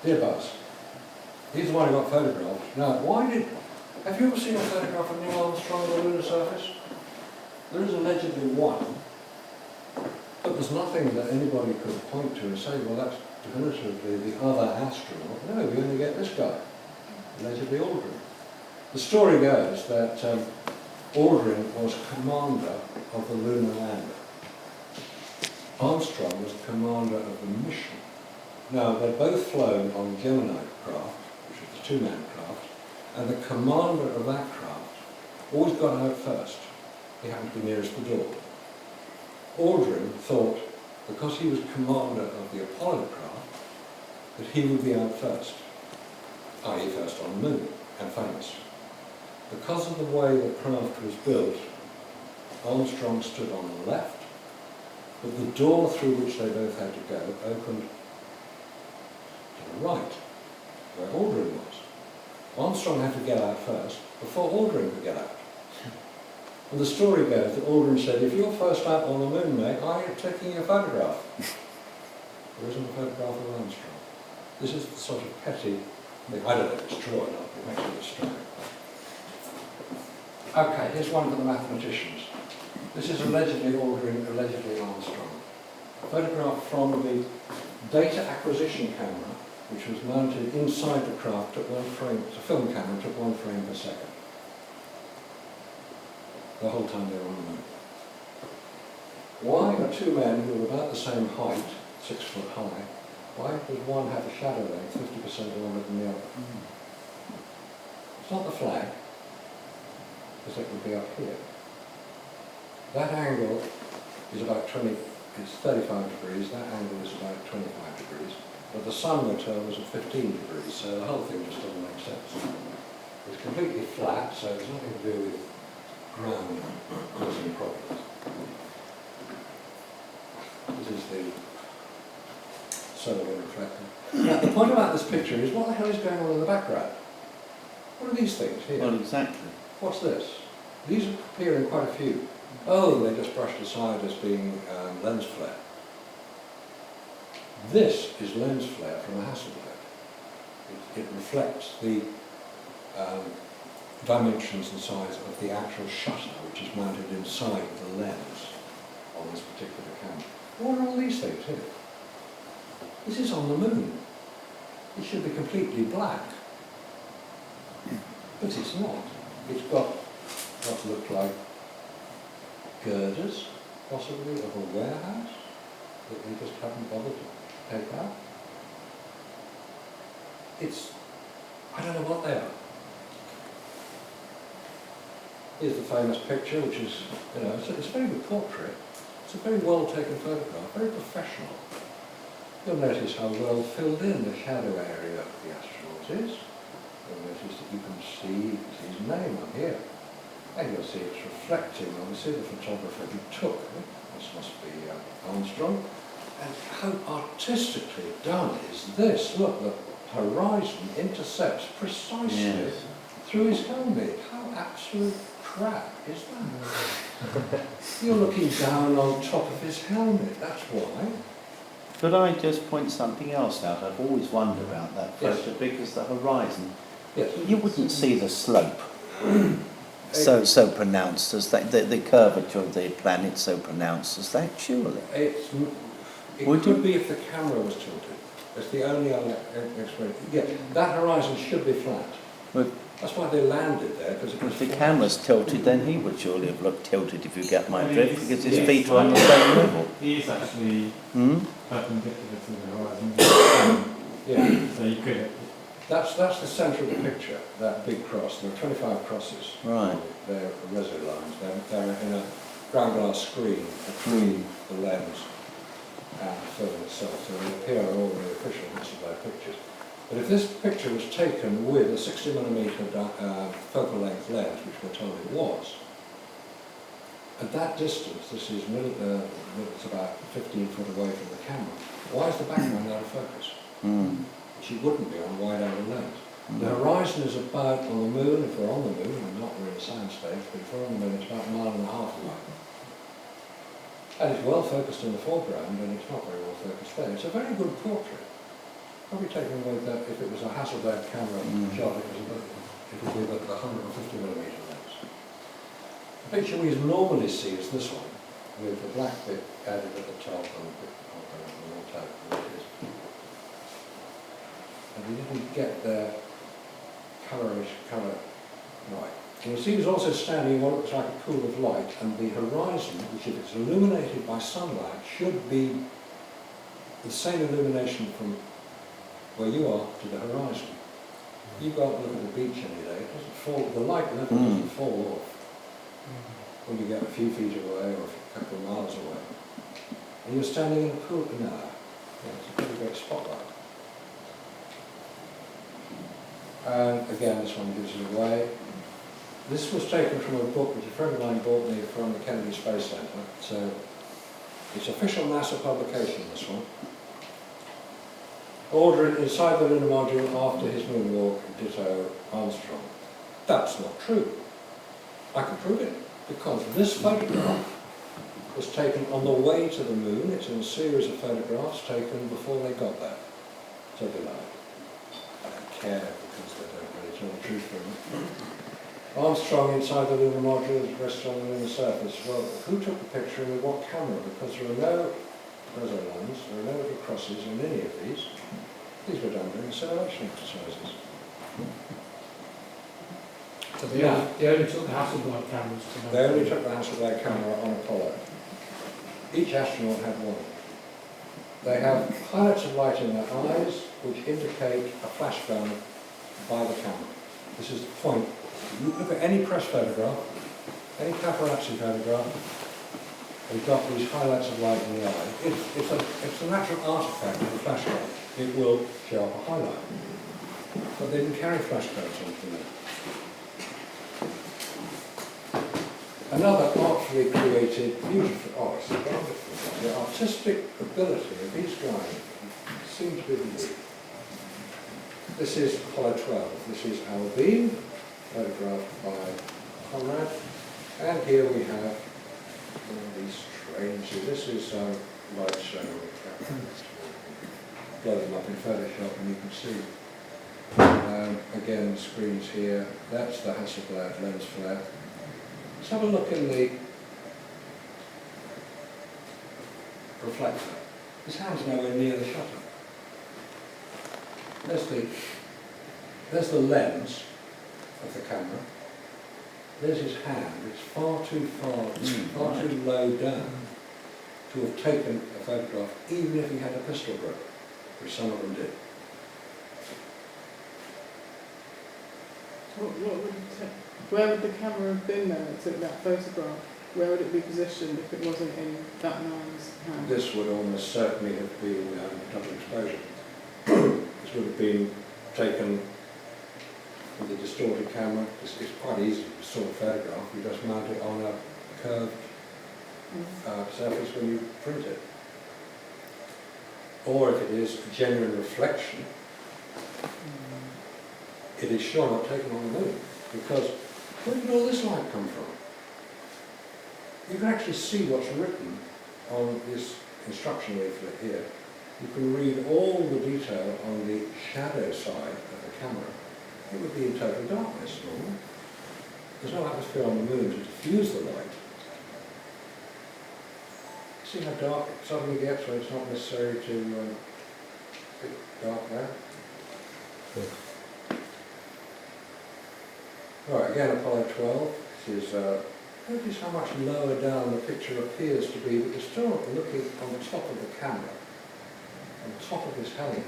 Dear Buzz, he's the one who got photographed. Now, have you ever seen a photograph of Neil Armstrong on the lunar surface? There is allegedly one, but there's nothing that anybody could point to and say, well, that's definitively the other astronaut. No, we only get this guy, allegedly Aldrin. The story goes that Aldrin was commander of the lunar lander. Armstrong was commander of the mission. Now, they're both flown on Gemini craft, which is the two-man craft, and the commander of that craft always got out first. He happened to be nearest the door. Aldrin thought, because he was commander of the Apollo craft, that he would be out first, i.e. first on the moon, and famous. Because of the way the craft was built, Armstrong stood on the left, but the door through which they both had to go opened to the right, where Aldrin was. Armstrong had to get out first before Aldrin could get out. And the story goes that Aldrin said, if you're first out on the moon, mate, I am taking your photograph. There isn't a photograph of Armstrong. This is the sort of petty thing. I don't know if it's true or not, it makes it a story. Okay, here's one for the mathematicians. This is allegedly Aldrin, allegedly Armstrong. A photograph from the data acquisition camera, which was mounted inside the craft at one frame, it's a film camera, took 1 frame per second. The whole time they were on the moon. Why are two men who are about the same height, 6 foot high, why does one have a shadow length 50% longer than the other? It's not the flag, because it would be up here. That angle is about it's 35 degrees, that angle is about 25 degrees, but the sun return was at 15 degrees, so the whole thing just doesn't make sense. It's completely flat, so there's nothing to do with ground causing problems. This is the solar wind reflector. Now, the point about this picture is, what the hell is going on in the background? What are these things here? Well, exactly. What's this? These appear in quite a few. Oh, they just brushed aside as being lens flare. This is lens flare from a Hasselblad. It reflects the dimensions and size of the actual shutter, which is mounted inside the lens on this particular camera. What are all these things here? This is on the moon. It should be completely black. but it's not. It's got what look like girders, possibly of a warehouse, that they just haven't bothered to take out. I don't know what they are. Here's the famous picture, which is, it's a very good portrait. It's a very well taken photograph, very professional. You'll notice how well filled in the shadow area of the astronaut is. You'll notice that you can see his name on here. And you'll see it's reflecting, obviously, the photographer who took it. This must be Armstrong. And how artistically done is this? Look, the horizon intercepts precisely through his helmet. How absolute crap is that? You're looking down on top of his helmet, that's why. Could I just point something else out? I've always wondered about that photo because the horizon, you wouldn't see the slope so pronounced as that, the curvature of the planet so pronounced as that, surely. It could be if the camera was tilted. It's the only other explanation. Yeah, that horizon should be flat. Well, that's why they landed there, because if the camera's tilted, then he would surely have looked tilted, if you get my drift, because his feet are on the same level. He is actually perpendicular to the horizon. Yeah. So you could. That's the centre of the picture, that big cross. There are 25 crosses. Right. They're reso lines. They're in a ground glass screen between the lens and the film itself. So they appear on all the official Hasselblad pictures. But if this picture was taken with a 60mm focal length lens, which we're told it was, at that distance, this is it's about 15 foot away from the camera, why is the background out of focus? She wouldn't be on a wide-angle lens. The horizon is about, on the moon, if we're on the moon, we're in a science stage, but if we're on the moon, it's about 1.5 miles away. And it's well focused in the foreground, and it's not very well focused there. It's a very good portrait. Probably taken with that, if it was a Hasselblad camera shot, it would be the 150mm lens. The picture we normally see is this one, with the black bit added at the top and the bit on the top. And we didn't get the colour right. You'll see he's also standing in what looks like a pool of light, and the horizon, which if it's illuminated by sunlight, should be the same illumination from where you are to the horizon. You go out and look at the beach any day, it doesn't fall, the light level doesn't fall off when you get a few feet away or a couple of miles away. And you're standing in a pool, it's a pretty great spotlight. And again, this one gives it away. This was taken from a book which a friend of mine bought me from the Kennedy Space Center. So it's official NASA publication, this one. Aldrin inside the lunar module after his moonwalk, ditto Armstrong. That's not true. I can prove it, because this photograph was taken on the way to the moon. It's in a series of photographs taken before they got there. So they lied. I don't care, because they don't really tell the truth from it. Armstrong inside the lunar module is resting on the lunar surface. Well, who took the picture and with what camera? Because there are no reso lines, there are no little crosses in any of these. These were done during simulation exercises. So they only took the Hasselblad cameras to They only took the Hasselblad camera on Apollo. Each astronaut had one. They have highlights of light in their eyes, which indicate a flashbang by the camera. This is the point. You look at any press photograph, any paparazzi photograph, they've got these highlights of light in the eye. It's a natural artifact of the flashbang. It will show up a highlight. But they didn't carry flashbangs on them. Another artfully created, beautiful, it's wonderful. The artistic ability of these guys seems to be believed. This is Apollo 12. This is our beam, photographed by Conrad. And here we have these strange, this is light show. Blow them up in Photoshop and you can see. Again, the screens here. That's the Hasselblad lens flare. Let's have a look in the reflector. His hand's nowhere near the shutter. There's the lens, of the camera. There's his hand. It's far too low down to have taken a photograph, even if he had a pistol grip, which some of them did. Where would the camera have been then that took that photograph? Where would it be positioned if it wasn't in that man's hand? This would almost certainly have been double exposure. This would have been taken with a distorted camera. It's quite easy to distort a photograph. You just mount it on a curved surface when you print it. Or if it is a genuine reflection, it is sure not taken on the moon. Because where did all this light come from? You can actually see what's written on this instruction leaflet here. You can read all the detail on the shadow side of the camera. It would be in total darkness normally. There's no atmosphere on the moon to diffuse the light. See how dark it suddenly gets when it's not necessary to be dark there? Right, again Apollo 12. This is, notice how much lower down the picture appears to be, but you're still looking on top of the camera, on top of his helmet.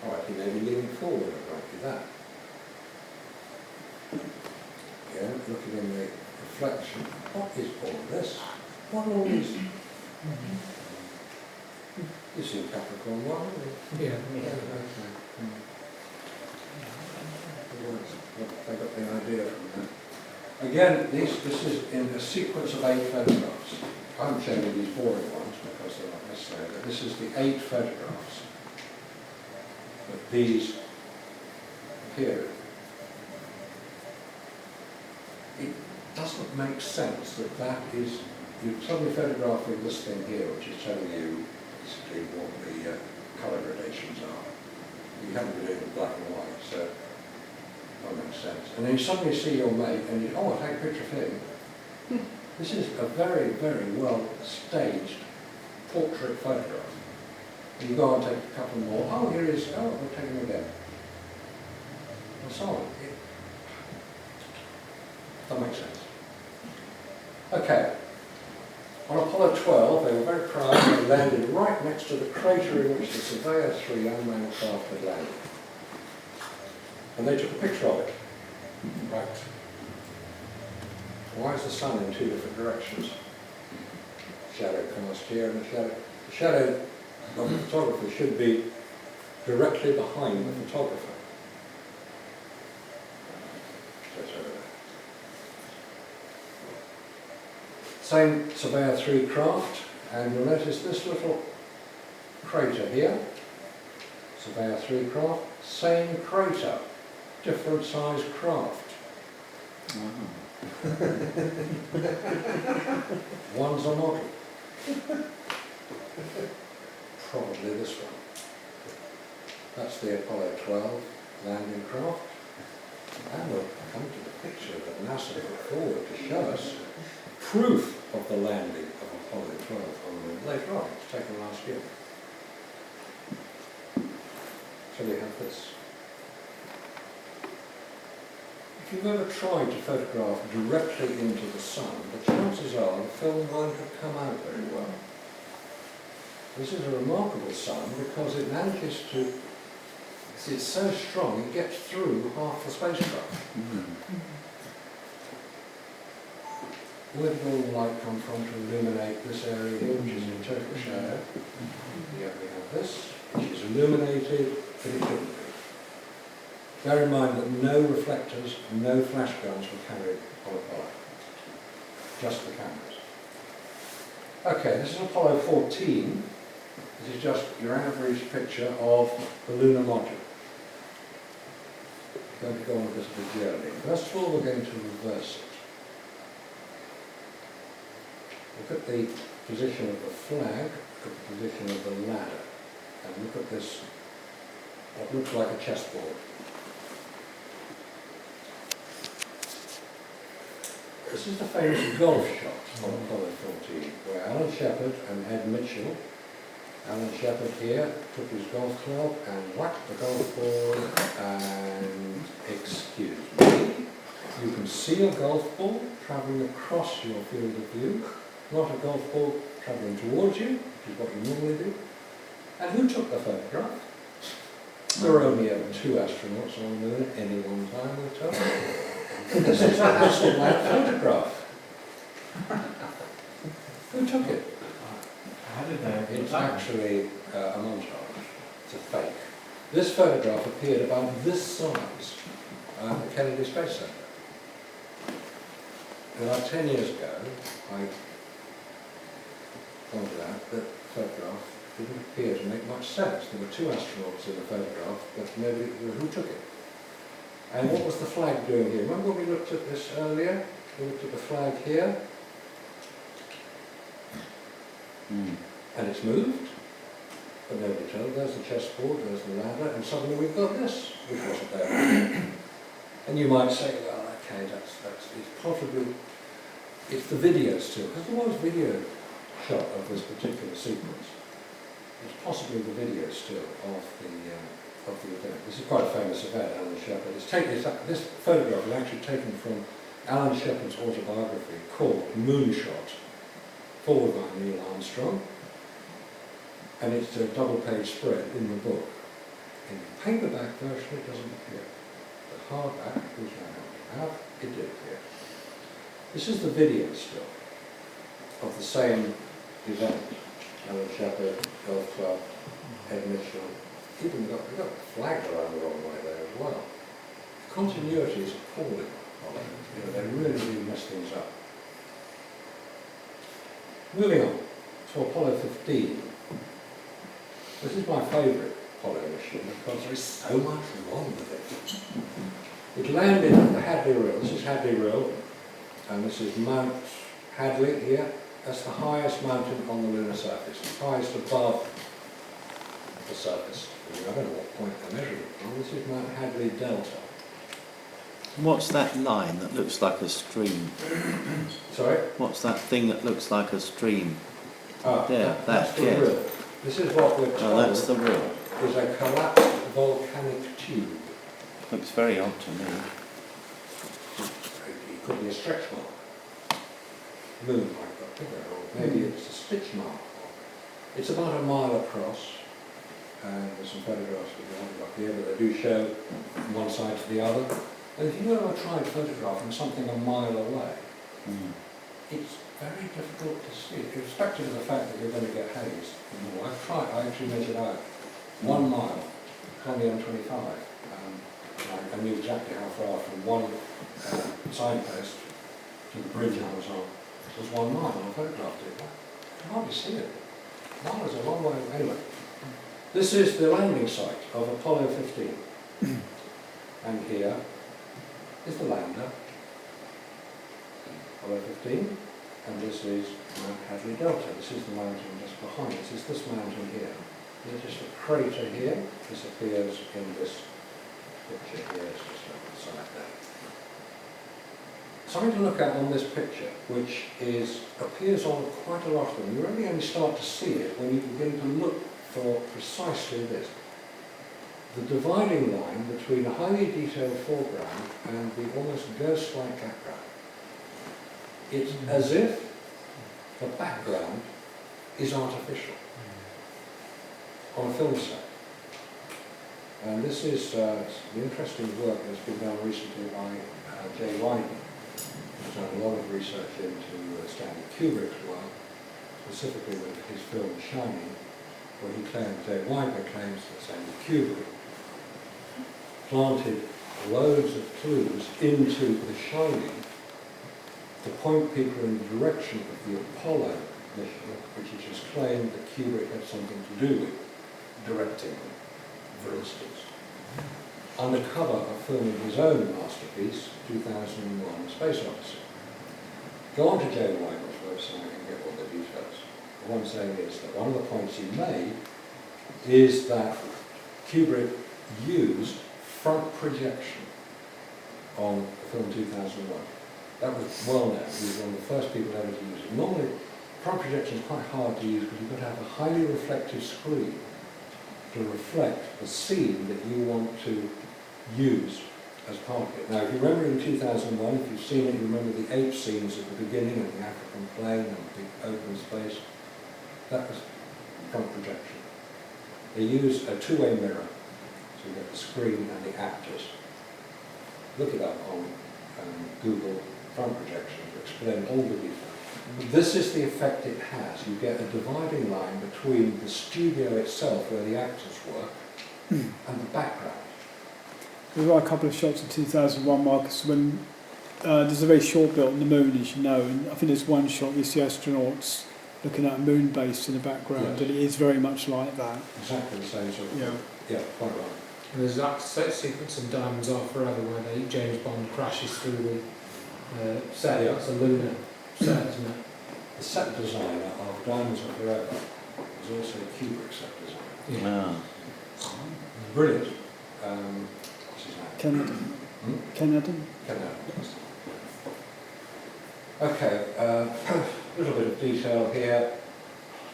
Alright, he may be leaning forward, it might be that. Again, looking in the reflection. What is all this? What are all these? You've seen Capricorn 1, haven't you? Yeah. Okay. I got the idea from that. Again, this is in a sequence of 8 photographs. I haven't shown you these boring ones because they're not necessary, but this is the 8 photographs that these appear in. It doesn't make sense that that is, you're suddenly photographing this thing here, which is telling you basically what the colour gradations are. You haven't been doing it black and white, so that makes sense. And then you suddenly see your mate and you, oh, I'll take a picture of him. This is a very, very well staged portrait photograph. And you go and take a couple more, oh, here he is, oh, we'll take him again. And so on. That makes sense. Okay. On Apollo 12, they were very proud. They landed right next to the crater in which the Surveyor 3 unmanned craft had landed. And they took a picture of it. Right. Why is the sun in 2 different directions? Shadow cast here and the shadow of the photographer should be directly behind the photographer. So it's over there. Same Surveyor 3 craft, and you'll notice this little crater here. Surveyor 3 craft, same crater. Different sized craft. One's a model. Probably this one. That's the Apollo 12 landing craft. And we'll come to the picture that NASA put forward to show us proof of the landing of Apollo 12 on the moon later on. It's taken last year. So we have this. If you've ever tried to photograph directly into the sun, the chances are the film won't have come out very well. This is a remarkable sun because it manages to, it's so strong it gets through half the spacecraft. Where did all the light come from to illuminate this area here, which is in total shadow? Here we have this, which is illuminated, but it couldn't be. Bear in mind that no reflectors, no flash guns were carried on Apollo. Just the cameras. Okay, this is Apollo 14. This is just your average picture of the lunar module. We're going to go on this big journey. First of all, we're going to reverse it. Look at the position of the flag, look at the position of the ladder, and look at this, what looks like a chessboard. This is the famous golf shot on Apollo 14, where Alan Shepard and Ed Mitchell Alan Shepard here took his golf club and whacked the golf ball and, excuse me, you can see a golf ball travelling across your field of view, not a golf ball travelling towards you, which is what you normally do. And who took the photograph? There were only ever 2 astronauts on the moon at any one time, we're told. This is the Hasselblad photograph. Who took it? How did they? It's actually a montage. It's a fake. This photograph appeared about this size at the Kennedy Space Center. About 10 years ago, I pointed out that the photograph didn't appear to make much sense. There were 2 astronauts in the photograph, but nobody who took it. And what was the flag doing here? Remember when we looked at this earlier? We looked at the flag here, and it's moved, but nobody told. There's the chessboard, there's the ladder, and suddenly we've got this, which wasn't there. And you might say, well, okay, it's possibly, it's the video still, because there was video shot of this particular sequence. It's possibly the video still of the event. This is quite a famous event, Alan Shepard. This photograph is actually taken from Alan Shepard's autobiography called Moonshot, forward by Neil Armstrong, and it's a double-page spread in the book. In the paperback version, it doesn't appear. The hardback, which I have, it did appear. This is the video still of the same event. Alan Shepard, Golf Club, Ed Mitchell, even got the flag around the wrong way there as well. The continuity is appalling. They really do mess things up. Moving on to Apollo 15. This is my favourite Apollo mission because there is so much wrong with it. It landed at the Hadley Rill. This is Hadley Rill, and this is Mount Hadley here. That's the highest mountain on the lunar surface, the highest above the surface. I don't know what point they're measuring it from. This is Mount Hadley Delta. What's that line that looks like a stream? Sorry? What's that thing that looks like a stream? There, that's the yes. rill. This is what we're told Oh, that's the rill. is a collapsed volcanic tube. Looks very odd to me. It could be a stretch mark. Moon might got bigger, or maybe it's a stitch mark. It's about a mile across, and there's some photographs we haven't got here, but they do show from one side to the other. And if you've ever tried photographing something a mile away, it's very difficult to see, irrespective of the fact that you're going to get haze. I've tried, I actually measured out 1 mile on the M25. I knew exactly how far from one signpost to the bridge I was on. It was 1 mile, and I photographed it. I can hardly see it. A mile is a long way. Anyway, this is the landing site of Apollo 15. And here is the lander, Apollo 15, and this is Mount Hadley Delta. This is the mountain just behind us. It's this mountain here. There's just a crater here. This appears in this picture here. It's just on the side there. Something to look at on this picture, which appears on quite a lot of them. You really only start to see it when you begin to look for precisely this. The dividing line between a highly detailed foreground and the almost ghost-like background. It's as if the background is artificial on a film set. And this is the interesting work that's been done recently by Jay Wyman, who's done a lot of research into Stanley Kubrick's work, specifically with his film Shining, where Jay Wyman claims that Stanley Kubrick planted loads of clues into The Shining to point people in the direction of the Apollo mission, which it is claimed that Kubrick had something to do with directing, for instance. Under cover of filming his own masterpiece, 2001: Space Odyssey. Go on to Jay Wyman's website and get all the details. What I'm saying is that one of the points he made is that Kubrick used front projection on the film 2001. That was well known. He was one of the first people ever to use it. Normally, front projection is quite hard to use because you've got to have a highly reflective screen to reflect the scene that you want to use as part of it. Now, if you remember in 2001, if you've seen it, you remember the ape scenes at the beginning of the African plain and the big open space. That was front projection. They use a two-way mirror, so you get the screen and the actors. Look it up on Google front projection to explain all the details. This is the effect it has. You get a dividing line between the studio itself, where the actors work, and the background. There are a couple of shots in 2001, Marcus, when there's a very short bit on the moon, as you know, and I think there's one shot, you see astronauts looking at a moon base in the background, Yes. and it is very much like that. Exactly the same sort of Yeah. thing. Yeah, quite right. And there's that set sequence in Diamonds Are Forever where James Bond crashes through the set. Yeah. That's a lunar set, isn't it? The set designer of Diamonds Are Forever was also a Kubrick set designer. Ah. Brilliant. What's his name? Ken Adam. Ken Adam? Ken Adam. Okay, a little bit of detail here.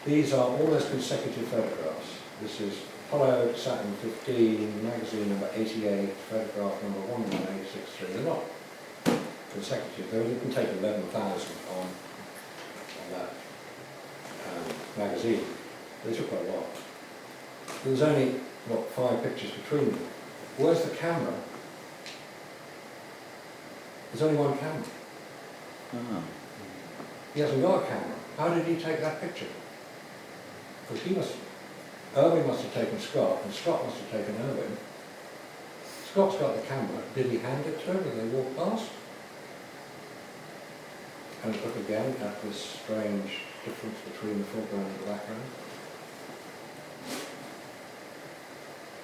These are almost consecutive photographs. This is Apollo Saturn 15, magazine number 88, photograph number 11863. They're not consecutive. They can take 11,000 on that magazine. They took quite a lot. There's only, what, 5 pictures between them. Where's the camera? There's only one camera. Ah. He hasn't got a camera. How did he take that picture? Because Irving must have taken Scott, and Scott must have taken Irving. Scott's got the camera. Did he hand it to him when they walked past? And look again at this strange difference between the foreground and the background.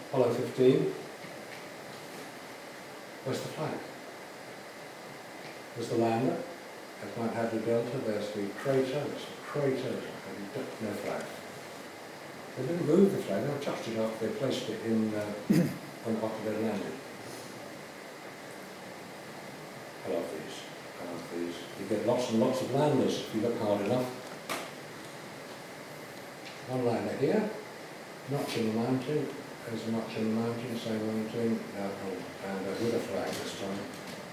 Apollo 15. Where's the flag? There's the lander. At Mount Hadley Delta, there's the crater, no flag. They didn't move the flag, they touched it up, they placed it in after they landed. I love these. You get lots and lots of landers if you look hard enough. One lander here, notch in the mountain, there's a notch in the mountain, same mountain, and with a flag this time.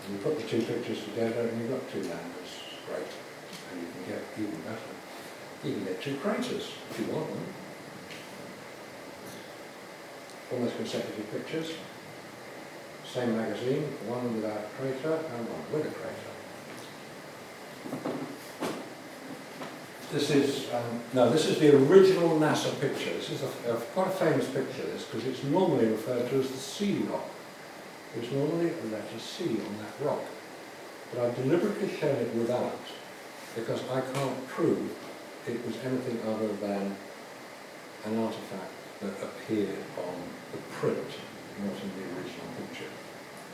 And you put the 2 pictures together and you've got 2 landers. Great. And you can get even better. You can get 2 craters if you want them. Almost consecutive pictures. Same magazine, one without a crater and one with a crater. This is the original NASA picture. This is quite a famous picture, this, because it's normally referred to as the C rock. There's normally a letter C on that rock. But I've deliberately shown it without, because I can't prove it was anything other than an artifact that appeared on the print, not in the original picture.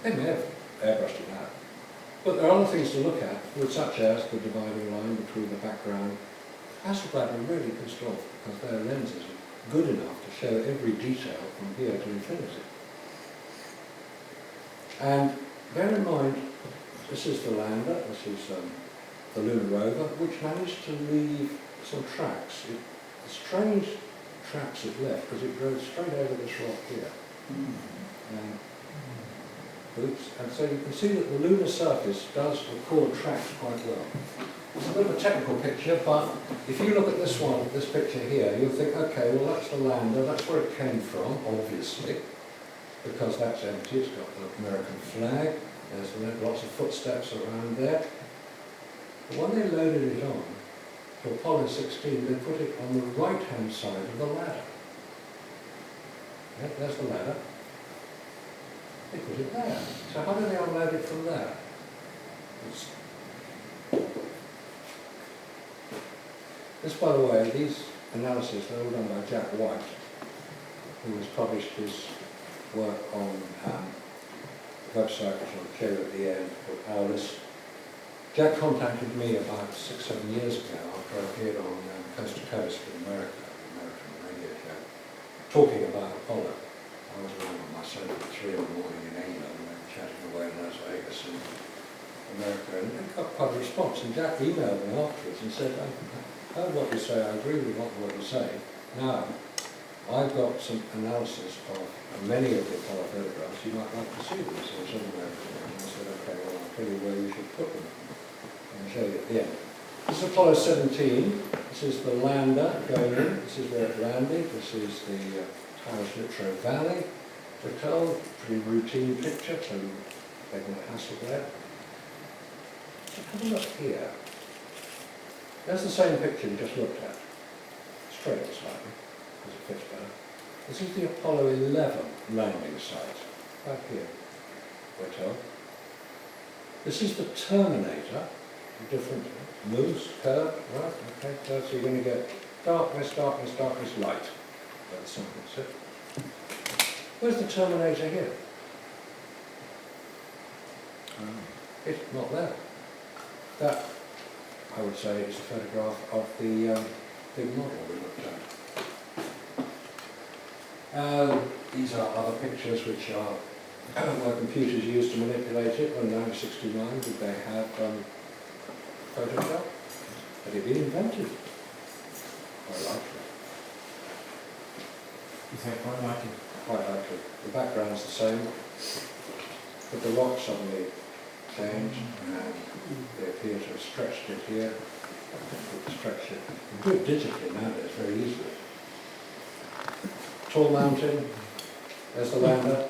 They may have airbrushed it out. But there are other things to look at, such as the dividing line between the background. Hasselblad were really pissed off because their lenses are good enough to show every detail from here to infinity. And bear in mind, this is the lander, this is the lunar rover, which managed to leave some tracks. The strange tracks it left, because it rode straight over this rock here. And so you can see that the lunar surface does record tracks quite well. It's a bit of a technical picture, but if you look at this one, this picture here, you'll think, okay, well that's the lander, that's where it came from, obviously, because that's empty, it's got the American flag, there's lots of footsteps around there. But when they loaded it on to Apollo 16, they put it on the right-hand side of the ladder. Yeah, there's the ladder. They put it there. So how do they unload it from there? This, by the way, these analyses, they're all done by Jack White, who has published his work on a website, which I'll show you at the end, called Owlist. Jack contacted me about 6-7 years ago after I appeared on Coast to Coast in America, an American radio show, talking about Apollo. I was around on my sofa at 3 in the morning in England and then chatting away in Las Vegas and America, and I got quite a response. And Jack emailed me afterwards and said, heard what you say, I agree with what you say. Now, I've got some analysis of many of the Apollo photographs. You might like to see them, so some of them. And I said, okay, well, I'll tell you where you should put them. I'll show you at the end. This is Apollo 17. This is the lander going in. This is where it landed. This is the Towers Littrow Valley Hotel. Pretty routine picture, so they're going to hassle there. So have a look here. There's the same picture we just looked at. Straight slightly, because it fits better. This is the Apollo 11 landing site, back here, we're told. This is the Terminator, different moves, curve, right? Okay, so you're going to get darkness, darkness, darkness, light. That's simple, that's it. Where's the Terminator here? It's not there. That, I would say, is a photograph of the big model we looked at. These are other pictures which are where computers used to manipulate it. In 1969, did they have Photoshop? Had it been invented? Quite likely. You say quite likely? Quite likely. The background's the same, but the rock suddenly changed and they appear to have stretched it here. Stretch it. You can do it digitally nowadays very easily. Tall mountain. There's the lander.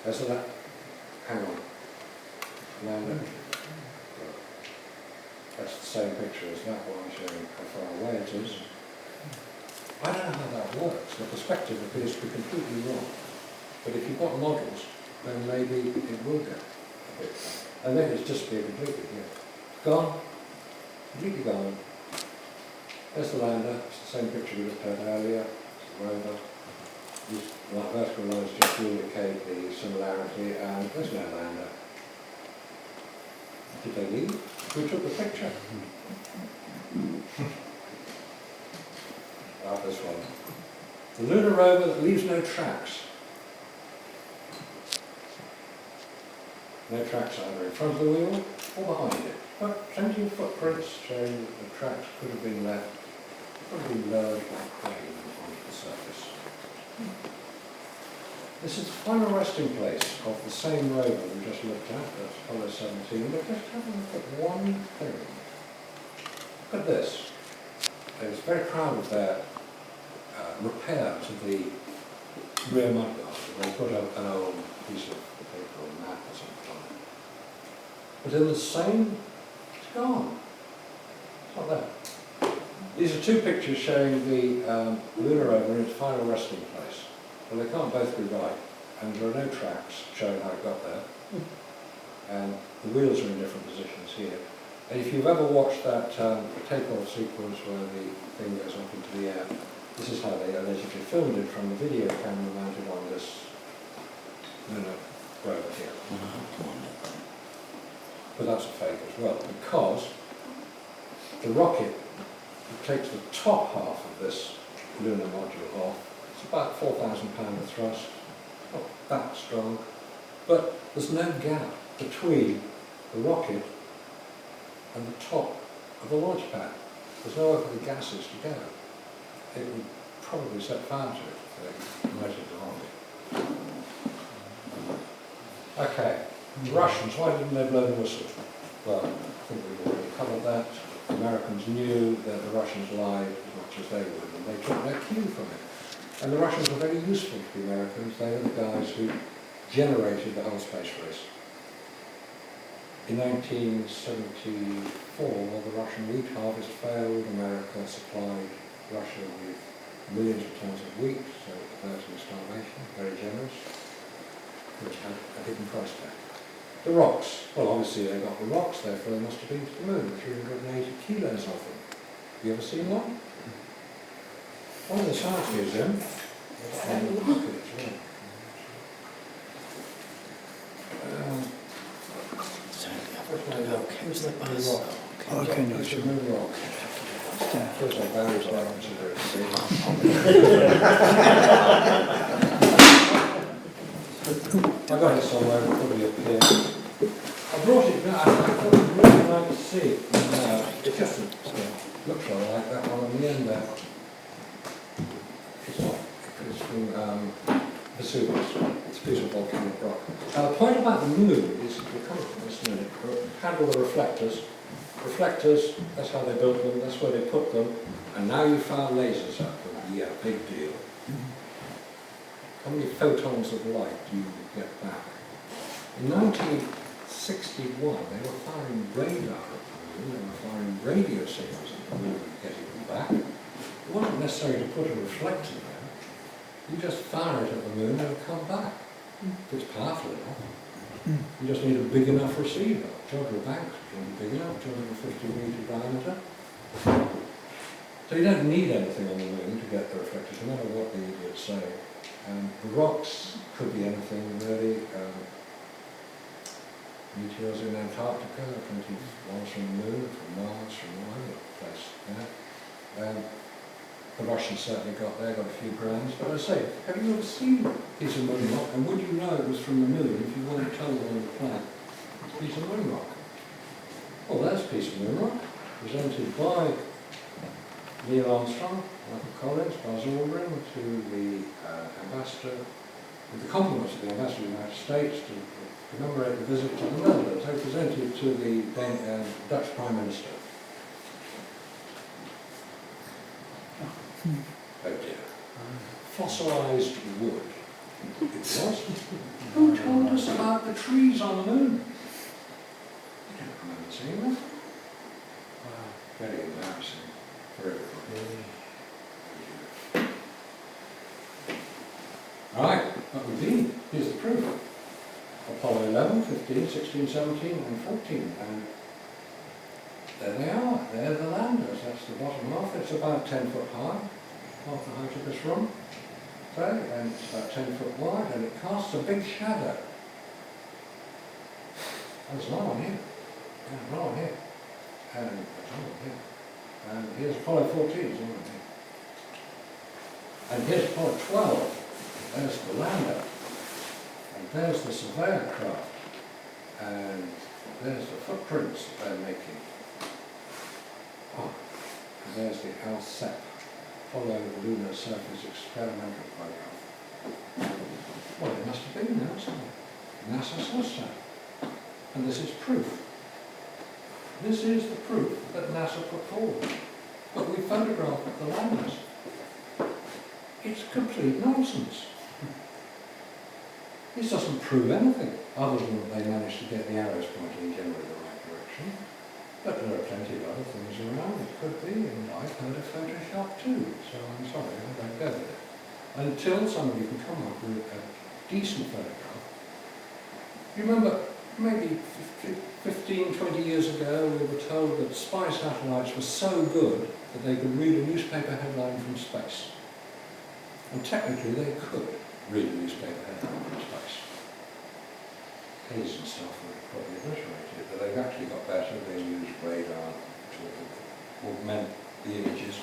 There's the hang on. Lander. That's the same picture as that one, showing how far away it is. I don't know how that works. The perspective appears to be completely wrong. But if you've got models, then maybe it will get a bit. And then it's disappeared completely here. Gone. Completely gone. There's the lander. It's the same picture we looked at earlier. It's the rover. These vertical lines just indicate the similarity, and there's no lander. Did they leave? Who took the picture? This one. The lunar rover that leaves no tracks. No tracks either in front of the wheel or behind it. But plenty of footprints showing that the tracks could have been left, probably lowered back plane onto the surface. This is the final resting place of the same rover we just looked at, that's Apollo 17, but just have a look at one thing. Look at this. It's very proud of their repair to the rear mudguard. They put up an old piece of paper or map or something on it. But in the same, it's gone. It's not there. These are two pictures showing the lunar rover in its final resting place. Well, they can't both be right, and there are no tracks showing how it got there. And the wheels are in different positions here. And if you've ever watched that takeoff sequence where the thing goes up into the air, this is how they allegedly filmed it from the video camera mounted on this lunar rover here. But that's a fake as well, because the rocket takes the top half of this lunar module off. It's about 4,000 pound of thrust, not that strong, but there's no gap between the rocket and the top of the launch pad. There's nowhere for the gases to go. It would probably set fire to it if they motored the rocket. Okay, the Russians, why didn't they blow the whistle? Well, I think we've already covered that. The Americans knew that the Russians lied as much as they would, and they took their cue from it. And the Russians were very useful to the Americans. They were the guys who generated the whole space race. In 1974, the Russian wheat harvest failed. America supplied Russia with millions of tons of wheat, so averting starvation, very generous, which had a hidden price tag. The rocks, well, obviously they got the rocks, therefore they must have been to the moon, 380 kilos of them. Have you ever seen one? One in the Science Museum. And look at it as well. Where's the bus? Okay, no, It's sure. a moon rock. Yeah. Feels like Barry's down to do it. I got it somewhere, it'll probably appear. I brought it down, I thought you'd really like to see it. It just looks show like that one on the end there. It's not, it's from Vesuvius. It's a piece of volcanic rock. Now the point about the moon is, we'll come to this in a minute, handle the reflectors. Reflectors, that's how they built them, that's where they put them, and now you fire lasers at them. Yeah, big deal. How many photons of light do you get back? In 1961, they were firing radar at the moon, they were firing radio signals at the moon and getting them back. It wasn't necessary to put a reflector there. You just fire it at the moon and it'll come back. If it's powerful enough. You just need a big enough receiver. Jodrell Banks is big enough, 250 metre diameter. So you don't need anything on the moon to get the reflectors, no matter what the idiots say. The rocks could be anything really. Meteors in Antarctica, 20 miles from the moon, from Mars, from all over the place. Yeah. The Russians certainly got there, got a few grams. But I say, have you ever seen a piece of moon rock? And would you know it was from the moon if you weren't told on the planet? It's a piece of moon rock. Well, there's a piece of moon rock, presented by Neil Armstrong, Michael Collins, Buzz Aldrin, to the ambassador, with the compliments of the ambassador of the United States to commemorate the visit to the Netherlands. They presented to the Dutch Prime Minister. Oh dear. Fossilised wood. It was. Who told us about the trees on the moon? I don't remember seeing that. Wow. Very embarrassing for everybody. Right, what we've been. Here's the proof. Apollo 11, 15, 16, 17 and 14. And there they are. They're the landers. That's the bottom half. It's about 10 foot high, half the height of this room. Okay, and it's about 10 foot wide, and it casts a big shadow. There's no one here. Yeah, no one here. And there's no one here. And here's Apollo 14, there's no one here. And here's Apollo 12. There's the lander. And there's the surveyor craft. And there's the footprints that they're making. Oh, and there's the ALSEP, Apollo Lunar Surface Experimental Program. Well, it must have been there somewhere. NASA says so. And this is proof. This is the proof that NASA put forward. But we photographed the landers. It's complete nonsense. This doesn't prove anything, other than that they managed to get the arrows pointing in generally the right direction. But there are plenty of other things around. It could be, and I've heard of Photoshop too, so I'm sorry, I don't go with it. Until somebody can come up with a decent photograph. You remember, maybe 15, 20 years ago, we were told that spy satellites were so good that they could read a newspaper headline from space. And technically they could read a newspaper headline from space. Hayes and stuff would probably obliterate it, but they've actually got better. They use radar to augment the images.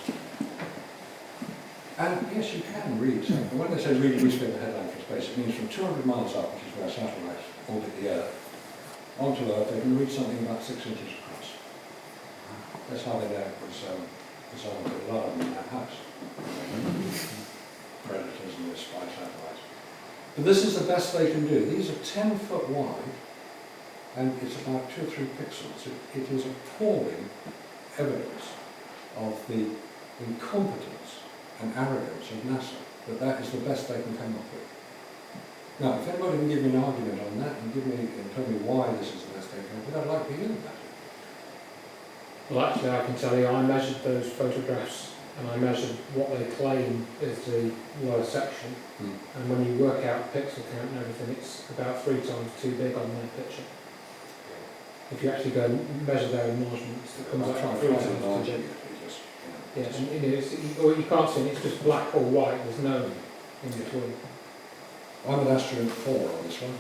And yes, you can read something. But when they say read a newspaper headline from space, it means from 200 miles up, which is where satellites orbit the Earth, onto Earth, they can read something about 6 inches across. That's how they know it was Osama bin Laden in that house. Predators and the spy satellites. But this is the best they can do. These are 10 foot wide, and it's about 2 or 3 pixels. It is appalling evidence of the incompetence and arrogance of NASA, that is the best they can come up with. Now, if anybody can give me an argument on that and tell me why this is the best they can come up with, I'd like to hear about it. Well, actually, I can tell you, I measured those photographs and I measured what they claim is the lower section. And when you work out pixel count and everything, it's about 3 times too big on their picture. If you actually go and measure their enlargements, it comes out 3 times too big. Yes, and you can't see it, it's just black or white, there's no in between. I'm an astronaut 4 on this one.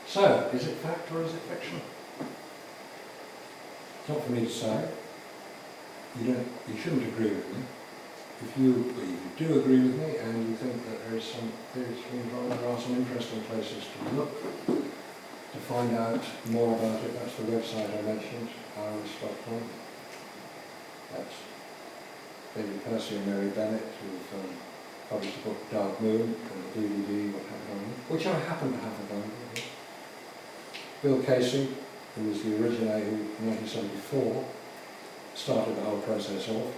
So, is it fact or is it fiction? It's not for me to say. You shouldn't agree with me. if you do agree with me and you think that there is some theories to be involved, there are some interesting places to look to find out more about it. That's the website I mentioned, iris.com. That's David Percy and Mary Bennett, who've published the book Dark Moon and the DVD What Happened on It, which I happen to have a download of. Bill Casey, who was the originator who in 1974 started the whole process off,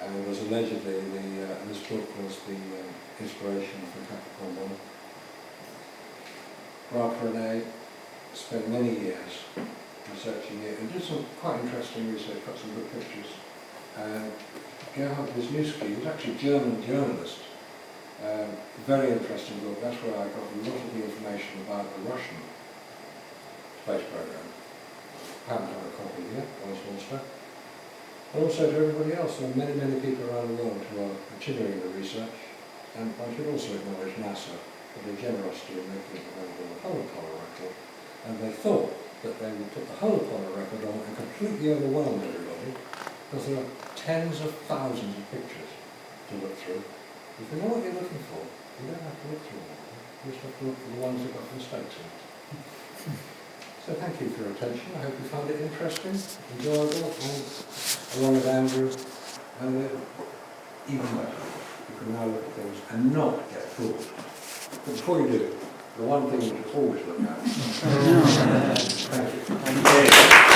and was allegedly this book was the inspiration for Capricorn 1. Ralph Renee spent many years researching it and did some quite interesting research, got some good pictures. Gerhard Wisniewski was actually a German journalist. Very interesting book. That's where I got a lot of the information about the Russian space program. I haven't done a copy yet, one small step. But also to everybody else, there are many, many people around the world who are continuing the research. And I should also acknowledge NASA for their generosity in making available the whole Apollo record. And they thought that they would put the whole Apollo record on and completely overwhelm everybody, because there are tens of thousands of pictures to look through. If you know what you're looking for, you don't have to look through them. You just have to look for the ones that got mistakes in it. So thank you for your attention. I hope you found it interesting, enjoyable, and along with Andrew, and even better, you can now look at things and not get fooled. But before you do, the one thing you should always look at. Thank you. Thank you.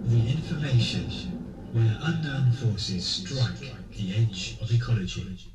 The information where unknown forces strike the edge of ecology.